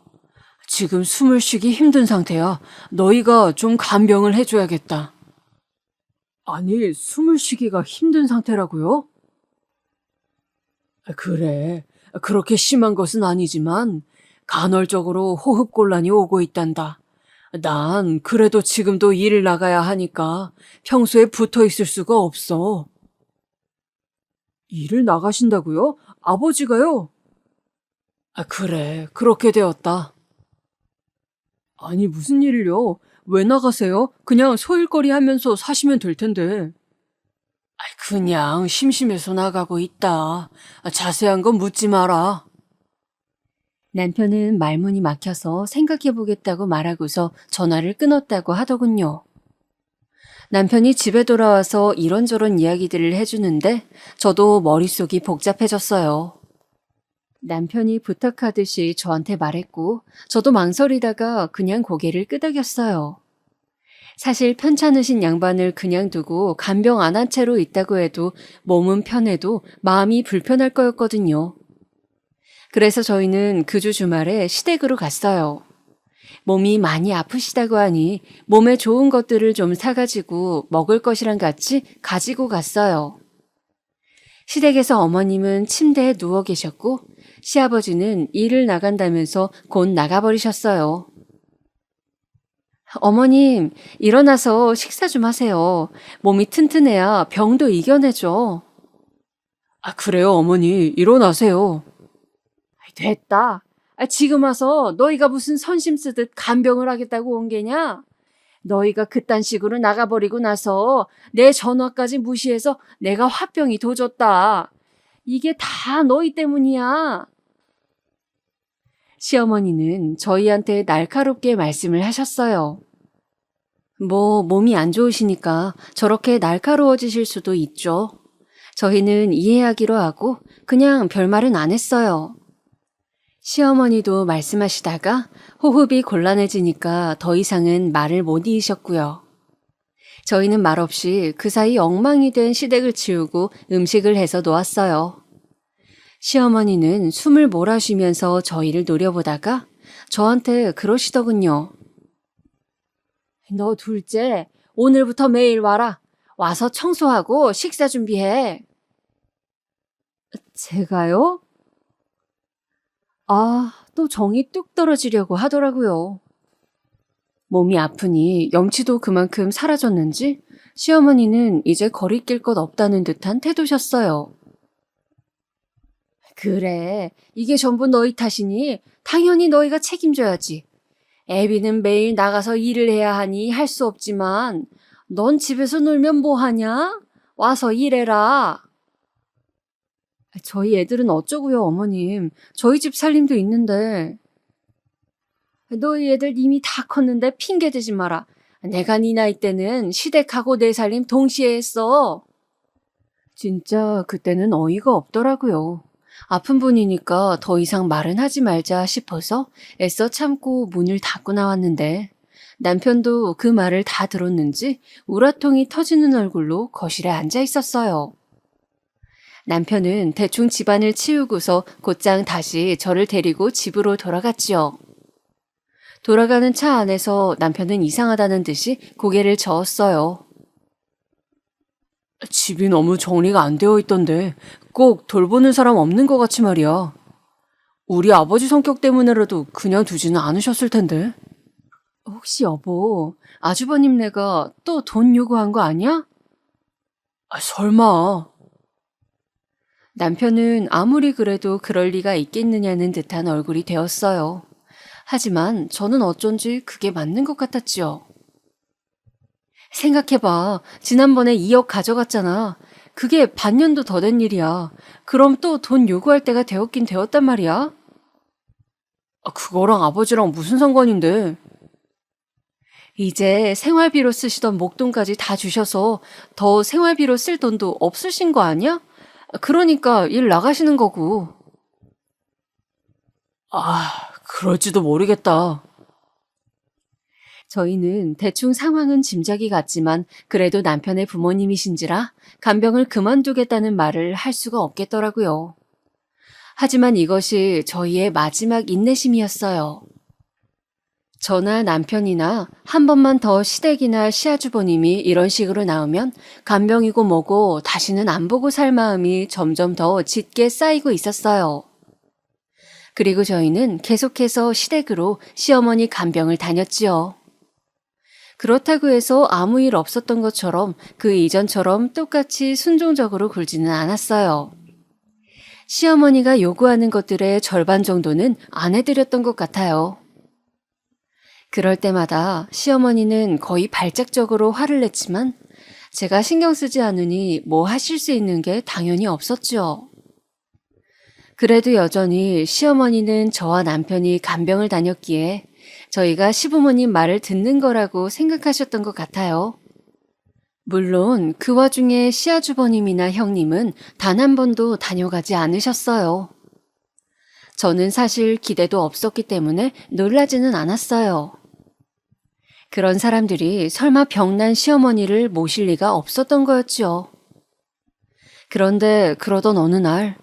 지금 숨을 쉬기 힘든 상태야. 너희가 좀 간병을 해줘야겠다. 아니, 숨을 쉬기가 힘든 상태라고요? 그래. 그렇게 심한 것은 아니지만 간헐적으로 호흡곤란이 오고 있단다. 난 그래도 지금도 일을 나가야 하니까 평소에 붙어 있을 수가 없어. 일을 나가신다고요? 아버지가요? 그래. 그렇게 되었다. 아니, 무슨 일을요? 왜 나가세요? 그냥 소일거리 하면서 사시면 될 텐데. 그냥 심심해서 나가고 있다. 자세한 건 묻지 마라. 남편은 말문이 막혀서 생각해보겠다고 말하고서 전화를 끊었다고 하더군요. 남편이 집에 돌아와서 이런저런 이야기들을 해주는데 저도 머릿속이 복잡해졌어요. 남편이 부탁하듯이 저한테 말했고 저도 망설이다가 그냥 고개를 끄덕였어요. 사실 편찮으신 양반을 그냥 두고 간병 안 한 채로 있다고 해도 몸은 편해도 마음이 불편할 거였거든요. 그래서 저희는 그 주 주말에 시댁으로 갔어요. 몸이 많이 아프시다고 하니 몸에 좋은 것들을 좀 사가지고 먹을 것이랑 같이 가지고 갔어요. 시댁에서 어머님은 침대에 누워 계셨고 시아버지는 일을 나간다면서 곧 나가버리셨어요. 어머님, 일어나서 식사 좀 하세요. 몸이 튼튼해야 병도 이겨내죠. 그래요, 어머니. 일어나세요. 됐다. 지금 와서 너희가 무슨 선심 쓰듯 간병을 하겠다고 온 게냐? 너희가 그딴 식으로 나가버리고 나서 내 전화까지 무시해서 내가 화병이 도졌다. 이게 다 너희 때문이야. 시어머니는 저희한테 날카롭게 말씀을 하셨어요. 몸이 안 좋으시니까 저렇게 날카로워지실 수도 있죠. 저희는 이해하기로 하고 그냥 별말은 안 했어요. 시어머니도 말씀하시다가 호흡이 곤란해지니까 더 이상은 말을 못 이으셨고요. 저희는 말없이 그 사이 엉망이 된 시댁을 치우고 음식을 해서 놓았어요. 시어머니는 숨을 몰아쉬면서 저희를 노려보다가 저한테 그러시더군요. 너 둘째, 오늘부터 매일 와라. 와서 청소하고 식사 준비해. 제가요? 또 정이 뚝 떨어지려고 하더라고요. 몸이 아프니 염치도 그만큼 사라졌는지 시어머니는 이제 거리낄 것 없다는 듯한 태도셨어요. 그래, 이게 전부 너희 탓이니 당연히 너희가 책임져야지. 애비는 매일 나가서 일을 해야 하니 할 수 없지만 넌 집에서 놀면 뭐하냐? 와서 일해라. 저희 애들은 어쩌고요, 어머님. 저희 집 살림도 있는데. 너희 애들 이미 다 컸는데 핑계대지 마라. 내가 네 나이 때는 시댁하고 내 살림 동시에 했어. 진짜 그때는 어이가 없더라고요. 아픈 분이니까 더 이상 말은 하지 말자 싶어서 애써 참고 문을 닫고 나왔는데 남편도 그 말을 다 들었는지 우라통이 터지는 얼굴로 거실에 앉아 있었어요. 남편은 대충 집안을 치우고서 곧장 다시 저를 데리고 집으로 돌아갔지요. 돌아가는 차 안에서 남편은 이상하다는 듯이 고개를 저었어요. 집이 너무 정리가 안 되어 있던데 꼭 돌보는 사람 없는 것 같이 말이야. 우리 아버지 성격 때문에라도 그냥 두지는 않으셨을 텐데. 혹시 여보, 아주버님네가 또 돈 요구한 거 아니야? 설마. 남편은 아무리 그래도 그럴 리가 있겠느냐는 듯한 얼굴이 되었어요. 하지만 저는 어쩐지 그게 맞는 것 같았지요. 생각해봐. 지난번에 2억 가져갔잖아. 그게 반년도 더 된 일이야. 그럼 또 돈 요구할 때가 되었긴 되었단 말이야. 그거랑 아버지랑 무슨 상관인데? 이제 생활비로 쓰시던 목돈까지 다 주셔서 더 생활비로 쓸 돈도 없으신 거 아니야? 그러니까 일 나가시는 거고. 그럴지도 모르겠다. 저희는 대충 상황은 짐작이 갔지만 그래도 남편의 부모님이신지라 간병을 그만두겠다는 말을 할 수가 없겠더라고요. 하지만 이것이 저희의 마지막 인내심이었어요. 저나 남편이나 한 번만 더 시댁이나 시아주버님이 이런 식으로 나오면 간병이고 뭐고 다시는 안 보고 살 마음이 점점 더 짙게 쌓이고 있었어요. 그리고 저희는 계속해서 시댁으로 시어머니 간병을 다녔지요. 그렇다고 해서 아무 일 없었던 것처럼 그 이전처럼 똑같이 순종적으로 굴지는 않았어요. 시어머니가 요구하는 것들의 절반 정도는 안 해드렸던 것 같아요. 그럴 때마다 시어머니는 거의 발작적으로 화를 냈지만 제가 신경 쓰지 않으니 뭐 하실 수 있는 게 당연히 없었죠. 그래도 여전히 시어머니는 저와 남편이 간병을 다녔기에 저희가 시부모님 말을 듣는 거라고 생각하셨던 것 같아요. 물론 그 와중에 시아주버님이나 형님은 단 한 번도 다녀가지 않으셨어요. 저는 사실 기대도 없었기 때문에 놀라지는 않았어요. 그런 사람들이 설마 병난 시어머니를 모실 리가 없었던 거였죠. 그런데 그러던 어느 날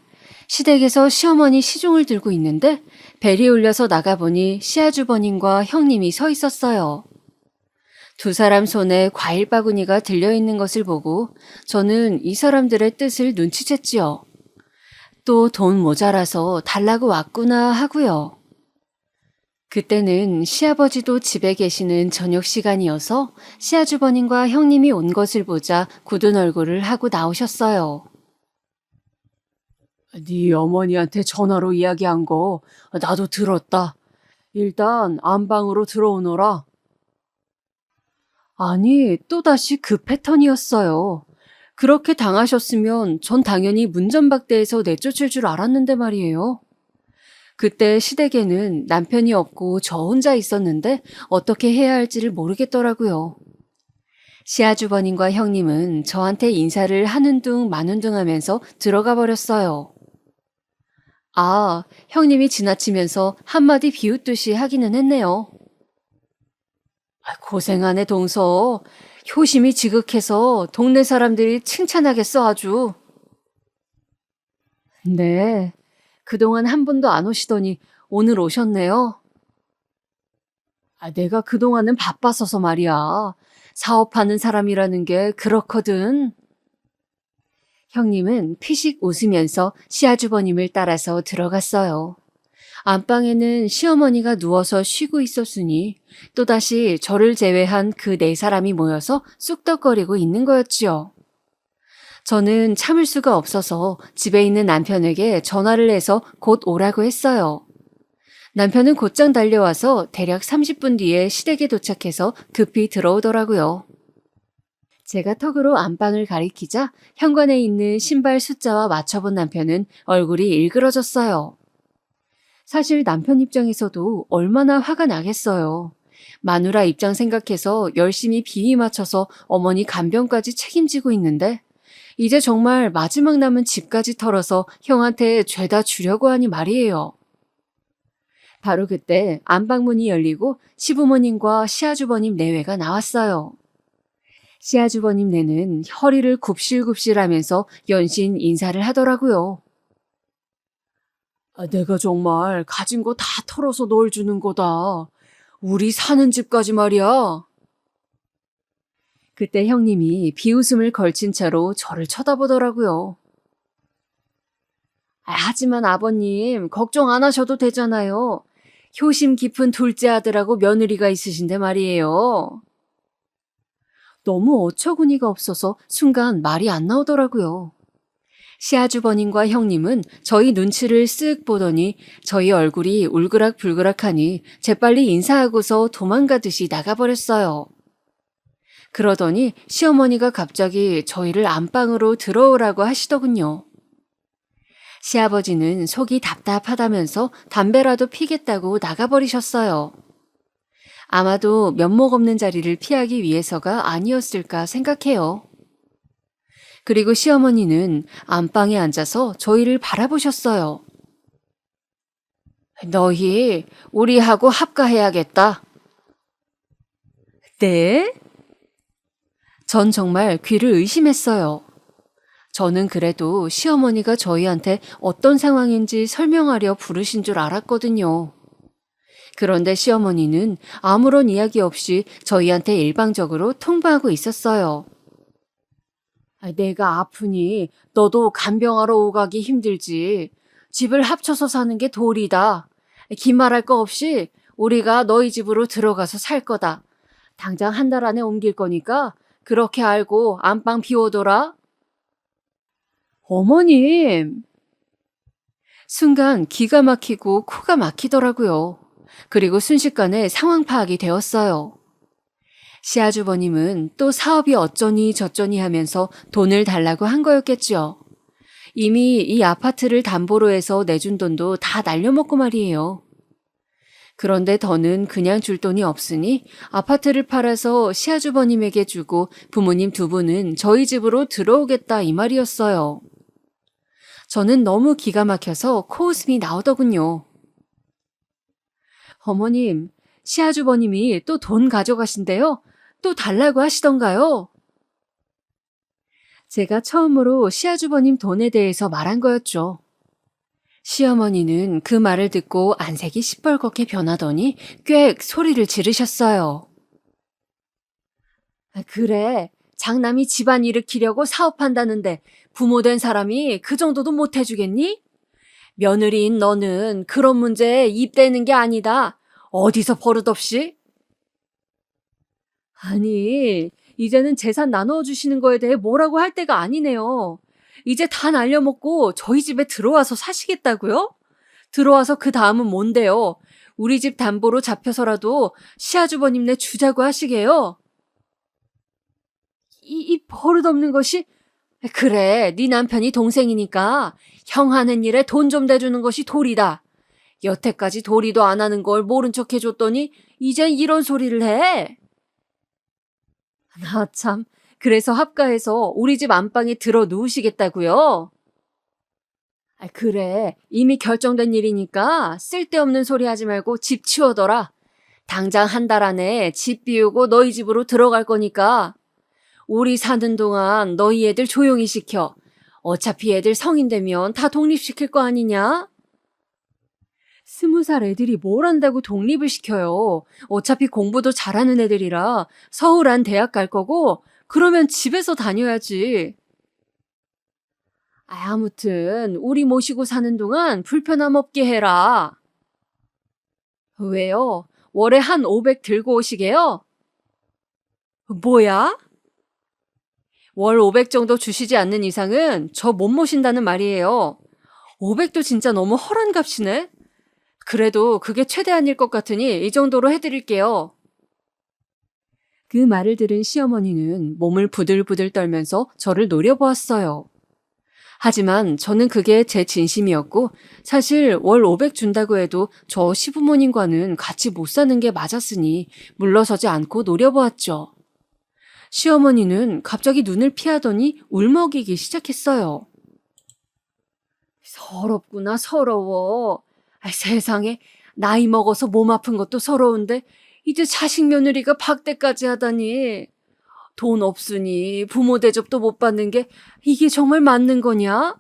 시댁에서 시어머니 시종을 들고 있는데 벨이 울려서 나가보니 시아주버님과 형님이 서 있었어요. 두 사람 손에 과일 바구니가 들려있는 것을 보고 저는 이 사람들의 뜻을 눈치챘지요. 또 돈 모자라서 달라고 왔구나 하고요. 그때는 시아버지도 집에 계시는 저녁 시간이어서 시아주버님과 형님이 온 것을 보자 굳은 얼굴을 하고 나오셨어요. 네 어머니한테 전화로 이야기한 거 나도 들었다. 일단 안방으로 들어오너라. 아니, 또다시 그 패턴이었어요. 그렇게 당하셨으면 전 당연히 문전박대에서 내쫓을 줄 알았는데 말이에요. 그때 시댁에는 남편이 없고 저 혼자 있었는데 어떻게 해야 할지를 모르겠더라고요. 시아주버님과 형님은 저한테 인사를 하는 둥 마는 둥 하면서 들어가 버렸어요. 형님이 지나치면서 한마디 비웃듯이 하기는 했네요. 고생하네 동서. 효심이 지극해서 동네 사람들이 칭찬하겠어 아주. 네, 그동안 한 번도 안 오시더니 오늘 오셨네요. 내가 그동안은 바빴어서 말이야. 사업하는 사람이라는 게 그렇거든. 형님은 피식 웃으면서 시아주버님을 따라서 들어갔어요. 안방에는 시어머니가 누워서 쉬고 있었으니 또다시 저를 제외한 그 네 사람이 모여서 쑥덕거리고 있는 거였지요. 저는 참을 수가 없어서 집에 있는 남편에게 전화를 해서 곧 오라고 했어요. 남편은 곧장 달려와서 대략 30분 뒤에 시댁에 도착해서 급히 들어오더라고요. 제가 턱으로 안방을 가리키자 현관에 있는 신발 숫자와 맞춰본 남편은 얼굴이 일그러졌어요. 사실 남편 입장에서도 얼마나 화가 나겠어요. 마누라 입장 생각해서 열심히 비위 맞춰서 어머니 간병까지 책임지고 있는데 이제 정말 마지막 남은 집까지 털어서 형한테 죄다 주려고 하니 말이에요. 바로 그때 안방문이 열리고 시부모님과 시아주버님 내외가 나왔어요. 시아주버님 내는 허리를 굽실굽실하면서 연신 인사를 하더라고요. 내가 정말 가진 거 다 털어서 널 주는 거다. 우리 사는 집까지 말이야. 그때 형님이 비웃음을 걸친 채로 저를 쳐다보더라고요. 하지만 아버님, 걱정 안 하셔도 되잖아요. 효심 깊은 둘째 아들하고 며느리가 있으신데 말이에요. 너무 어처구니가 없어서 순간 말이 안 나오더라고요. 시아주버님과 형님은 저희 눈치를 쓱 보더니 저희 얼굴이 울그락불그락하니 재빨리 인사하고서 도망가듯이 나가버렸어요. 그러더니 시어머니가 갑자기 저희를 안방으로 들어오라고 하시더군요. 시아버지는 속이 답답하다면서 담배라도 피겠다고 나가버리셨어요. 아마도 면목 없는 자리를 피하기 위해서가 아니었을까 생각해요. 그리고 시어머니는 안방에 앉아서 저희를 바라보셨어요. 너희 우리하고 합가해야겠다. 네? 전 정말 귀를 의심했어요. 저는 그래도 시어머니가 저희한테 어떤 상황인지 설명하려 부르신 줄 알았거든요. 그런데 시어머니는 아무런 이야기 없이 저희한테 일방적으로 통보하고 있었어요. 내가 아프니 너도 간병하러 오가기 힘들지. 집을 합쳐서 사는 게 도리다. 긴 말할 거 없이 우리가 너희 집으로 들어가서 살 거다. 당장 한 달 안에 옮길 거니까 그렇게 알고 안방 비워둬라. 어머님! 순간 기가 막히고 코가 막히더라고요. 그리고 순식간에 상황 파악이 되었어요. 시아주버님은 또 사업이 어쩌니 저쩌니 하면서 돈을 달라고 한 거였겠죠. 이미 이 아파트를 담보로 해서 내준 돈도 다 날려먹고 말이에요. 그런데 더는 그냥 줄 돈이 없으니 아파트를 팔아서 시아주버님에게 주고 부모님 두 분은 저희 집으로 들어오겠다 이 말이었어요. 저는 너무 기가 막혀서 코웃음이 나오더군요. 어머님, 시아주버님이 또 돈 가져가신대요? 또 달라고 하시던가요? 제가 처음으로 시아주버님 돈에 대해서 말한 거였죠. 시어머니는 그 말을 듣고 안색이 시뻘겋게 변하더니 꽤 소리를 지르셨어요. 그래, 장남이 집안 일으키려고 사업한다는데 부모된 사람이 그 정도도 못 해주겠니? 며느리인 너는 그런 문제에 입대는 게 아니다. 어디서 버릇없이? 아니, 이제는 재산 나눠주시는 거에 대해 뭐라고 할 때가 아니네요. 이제 다 날려먹고 저희 집에 들어와서 사시겠다고요? 들어와서 그 다음은 뭔데요? 우리 집 담보로 잡혀서라도 시아주버님네 주자고 하시게요? 이 버릇없는 것이? 그래, 네 남편이 동생이니까 형 하는 일에 돈 좀 대주는 것이 도리다. 여태까지 도리도 안 하는 걸 모른 척 해줬더니 이젠 이런 소리를 해. 나 참, 그래서 합가해서 우리 집 안방에 들어 누우시겠다고요? 그래, 이미 결정된 일이니까 쓸데없는 소리 하지 말고 집 치워둬라. 당장 한 달 안에 집 비우고 너희 집으로 들어갈 거니까. 우리 사는 동안 너희 애들 조용히 시켜. 어차피 애들 성인 되면 다 독립시킬 거 아니냐? 20살 애들이 뭘 한다고 독립을 시켜요. 어차피 공부도 잘하는 애들이라 서울 안 대학 갈 거고 그러면 집에서 다녀야지. 아무튼 우리 모시고 사는 동안 불편함 없게 해라. 왜요? 월에 한 500 들고 오시게요? 뭐야? 월 500 정도 주시지 않는 이상은 저 못 모신다는 말이에요. 500도 진짜 너무 허란 값이네. 그래도 그게 최대한일 것 같으니 이 정도로 해드릴게요. 그 말을 들은 시어머니는 몸을 부들부들 떨면서 저를 노려보았어요. 하지만 저는 그게 제 진심이었고 사실 월 500 준다고 해도 저 시부모님과는 같이 못 사는 게 맞았으니 물러서지 않고 노려보았죠. 시어머니는 갑자기 눈을 피하더니 울먹이기 시작했어요. 서럽구나, 서러워. 세상에, 나이 먹어서 몸 아픈 것도 서러운데 이제 자식 며느리가 박대까지 하다니. 돈 없으니 부모 대접도 못 받는 게 이게 정말 맞는 거냐?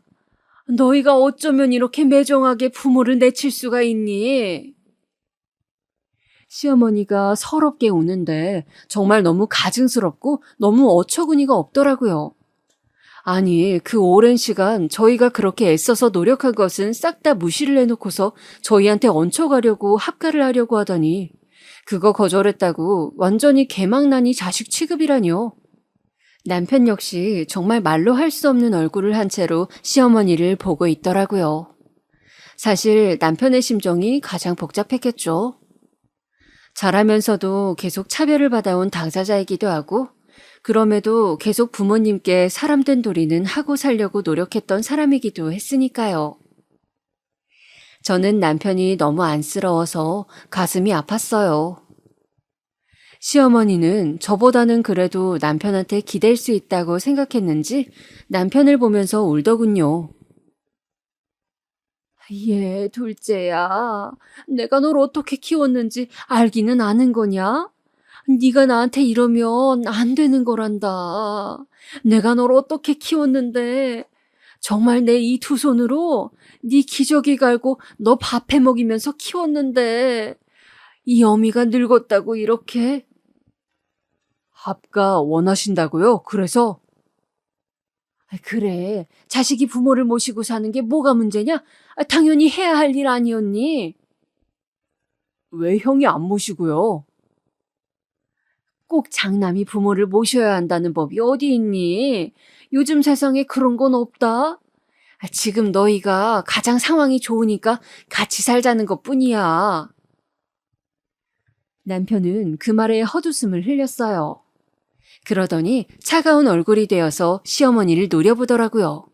너희가 어쩌면 이렇게 매정하게 부모를 내칠 수가 있니? 시어머니가 서럽게 우는데 정말 너무 가증스럽고 너무 어처구니가 없더라고요. 아니, 그 오랜 시간 저희가 그렇게 애써서 노력한 것은 싹 다 무시를 해놓고서 저희한테 얹혀가려고 합가를 하려고 하더니 그거 거절했다고 완전히 개망나니 자식 취급이라뇨. 남편 역시 정말 말로 할 수 없는 얼굴을 한 채로 시어머니를 보고 있더라고요. 사실 남편의 심정이 가장 복잡했겠죠. 잘하면서도 계속 차별을 받아온 당사자이기도 하고 그럼에도 계속 부모님께 사람된 도리는 하고 살려고 노력했던 사람이기도 했으니까요. 저는 남편이 너무 안쓰러워서 가슴이 아팠어요. 시어머니는 저보다는 그래도 남편한테 기댈 수 있다고 생각했는지 남편을 보면서 울더군요. 얘 둘째야, 내가 널 어떻게 키웠는지 알기는 아는 거냐? 네가 나한테 이러면 안 되는 거란다. 내가 널 어떻게 키웠는데 정말 내 이 두 손으로 네 기저귀 갈고 너 밥해 먹이면서 키웠는데 이 어미가 늙었다고 이렇게. 합가 원하신다고요? 그래서? 그래, 자식이 부모를 모시고 사는 게 뭐가 문제냐? 당연히 해야 할 일 아니었니? 왜 형이 안 모시고요? 꼭 장남이 부모를 모셔야 한다는 법이 어디 있니? 요즘 세상에 그런 건 없다. 지금 너희가 가장 상황이 좋으니까 같이 살자는 것뿐이야. 남편은 그 말에 헛웃음을 흘렸어요. 그러더니 차가운 얼굴이 되어서 시어머니를 노려보더라고요.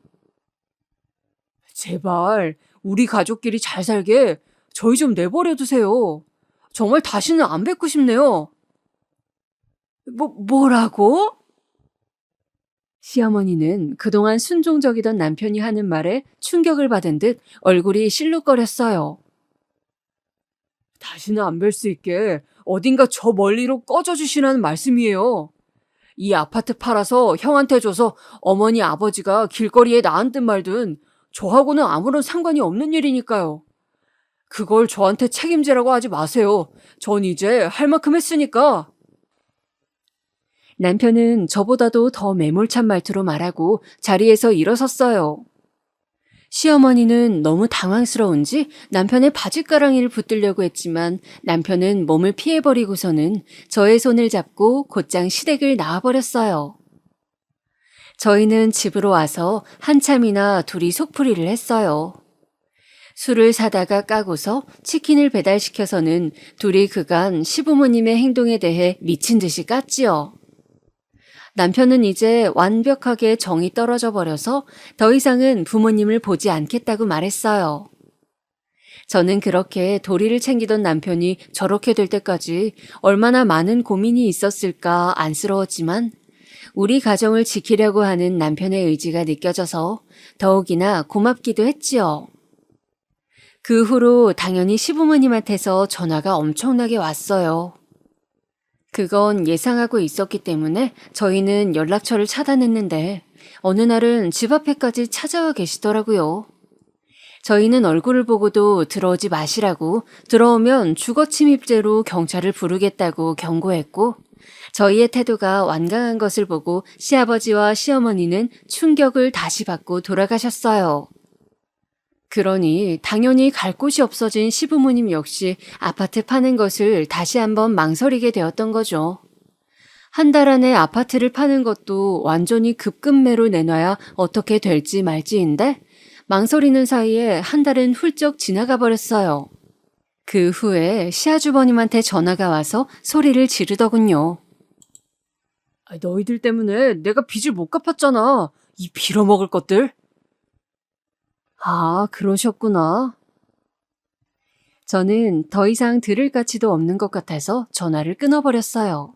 제발 우리 가족끼리 잘 살게 저희 좀 내버려 두세요. 정말 다시는 안 뵙고 싶네요. 뭐라고? 시어머니는 그동안 순종적이던 남편이 하는 말에 충격을 받은 듯 얼굴이 실룩거렸어요. 다시는 안 뵐 수 있게 어딘가 저 멀리로 꺼져 주시라는 말씀이에요. 이 아파트 팔아서 형한테 줘서 어머니 아버지가 길거리에 나앉든 말든 저하고는 아무런 상관이 없는 일이니까요. 그걸 저한테 책임지라고 하지 마세요. 전 이제 할 만큼 했으니까. 남편은 저보다도 더 매몰찬 말투로 말하고 자리에서 일어섰어요. 시어머니는 너무 당황스러운지 남편의 바짓가랑이를 붙들려고 했지만 남편은 몸을 피해버리고서는 저의 손을 잡고 곧장 시댁을 나와버렸어요. 저희는 집으로 와서 한참이나 둘이 속풀이를 했어요. 술을 사다가 까고서 치킨을 배달시켜서는 둘이 그간 시부모님의 행동에 대해 미친 듯이 깠지요. 남편은 이제 완벽하게 정이 떨어져 버려서 더 이상은 부모님을 보지 않겠다고 말했어요. 저는 그렇게 도리를 챙기던 남편이 저렇게 될 때까지 얼마나 많은 고민이 있었을까 안쓰러웠지만 우리 가정을 지키려고 하는 남편의 의지가 느껴져서 더욱이나 고맙기도 했지요. 그 후로 당연히 시부모님한테서 전화가 엄청나게 왔어요. 그건 예상하고 있었기 때문에 저희는 연락처를 차단했는데 어느 날은 집 앞에까지 찾아와 계시더라고요. 저희는 얼굴을 보고도 들어오지 마시라고 들어오면 주거침입죄로 경찰을 부르겠다고 경고했고 저희의 태도가 완강한 것을 보고 시아버지와 시어머니는 충격을 다시 받고 돌아가셨어요. 그러니 당연히 갈 곳이 없어진 시부모님 역시 아파트 파는 것을 다시 한번 망설이게 되었던 거죠. 한 달 안에 아파트를 파는 것도 완전히 급급매로 내놔야 어떻게 될지 말지인데 망설이는 사이에 한 달은 훌쩍 지나가 버렸어요. 그 후에 시아주버님한테 전화가 와서 소리를 지르더군요. 너희들 때문에 내가 빚을 못 갚았잖아. 이 빌어먹을 것들. 아, 그러셨구나. 저는 더 이상 들을 가치도 없는 것 같아서 전화를 끊어버렸어요.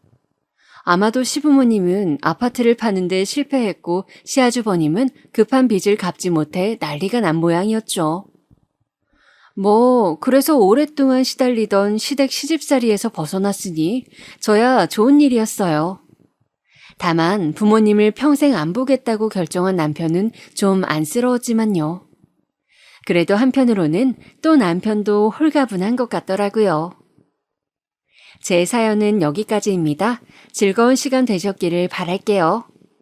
아마도 시부모님은 아파트를 파는데 실패했고 시아주버님은 급한 빚을 갚지 못해 난리가 난 모양이었죠. 그래서 오랫동안 시달리던 시댁 시집살이에서 벗어났으니 저야 좋은 일이었어요. 다만 부모님을 평생 안 보겠다고 결정한 남편은 좀 안쓰러웠지만요. 그래도 한편으로는 또 남편도 홀가분한 것 같더라고요. 제 사연은 여기까지입니다. 즐거운 시간 되셨기를 바랄게요.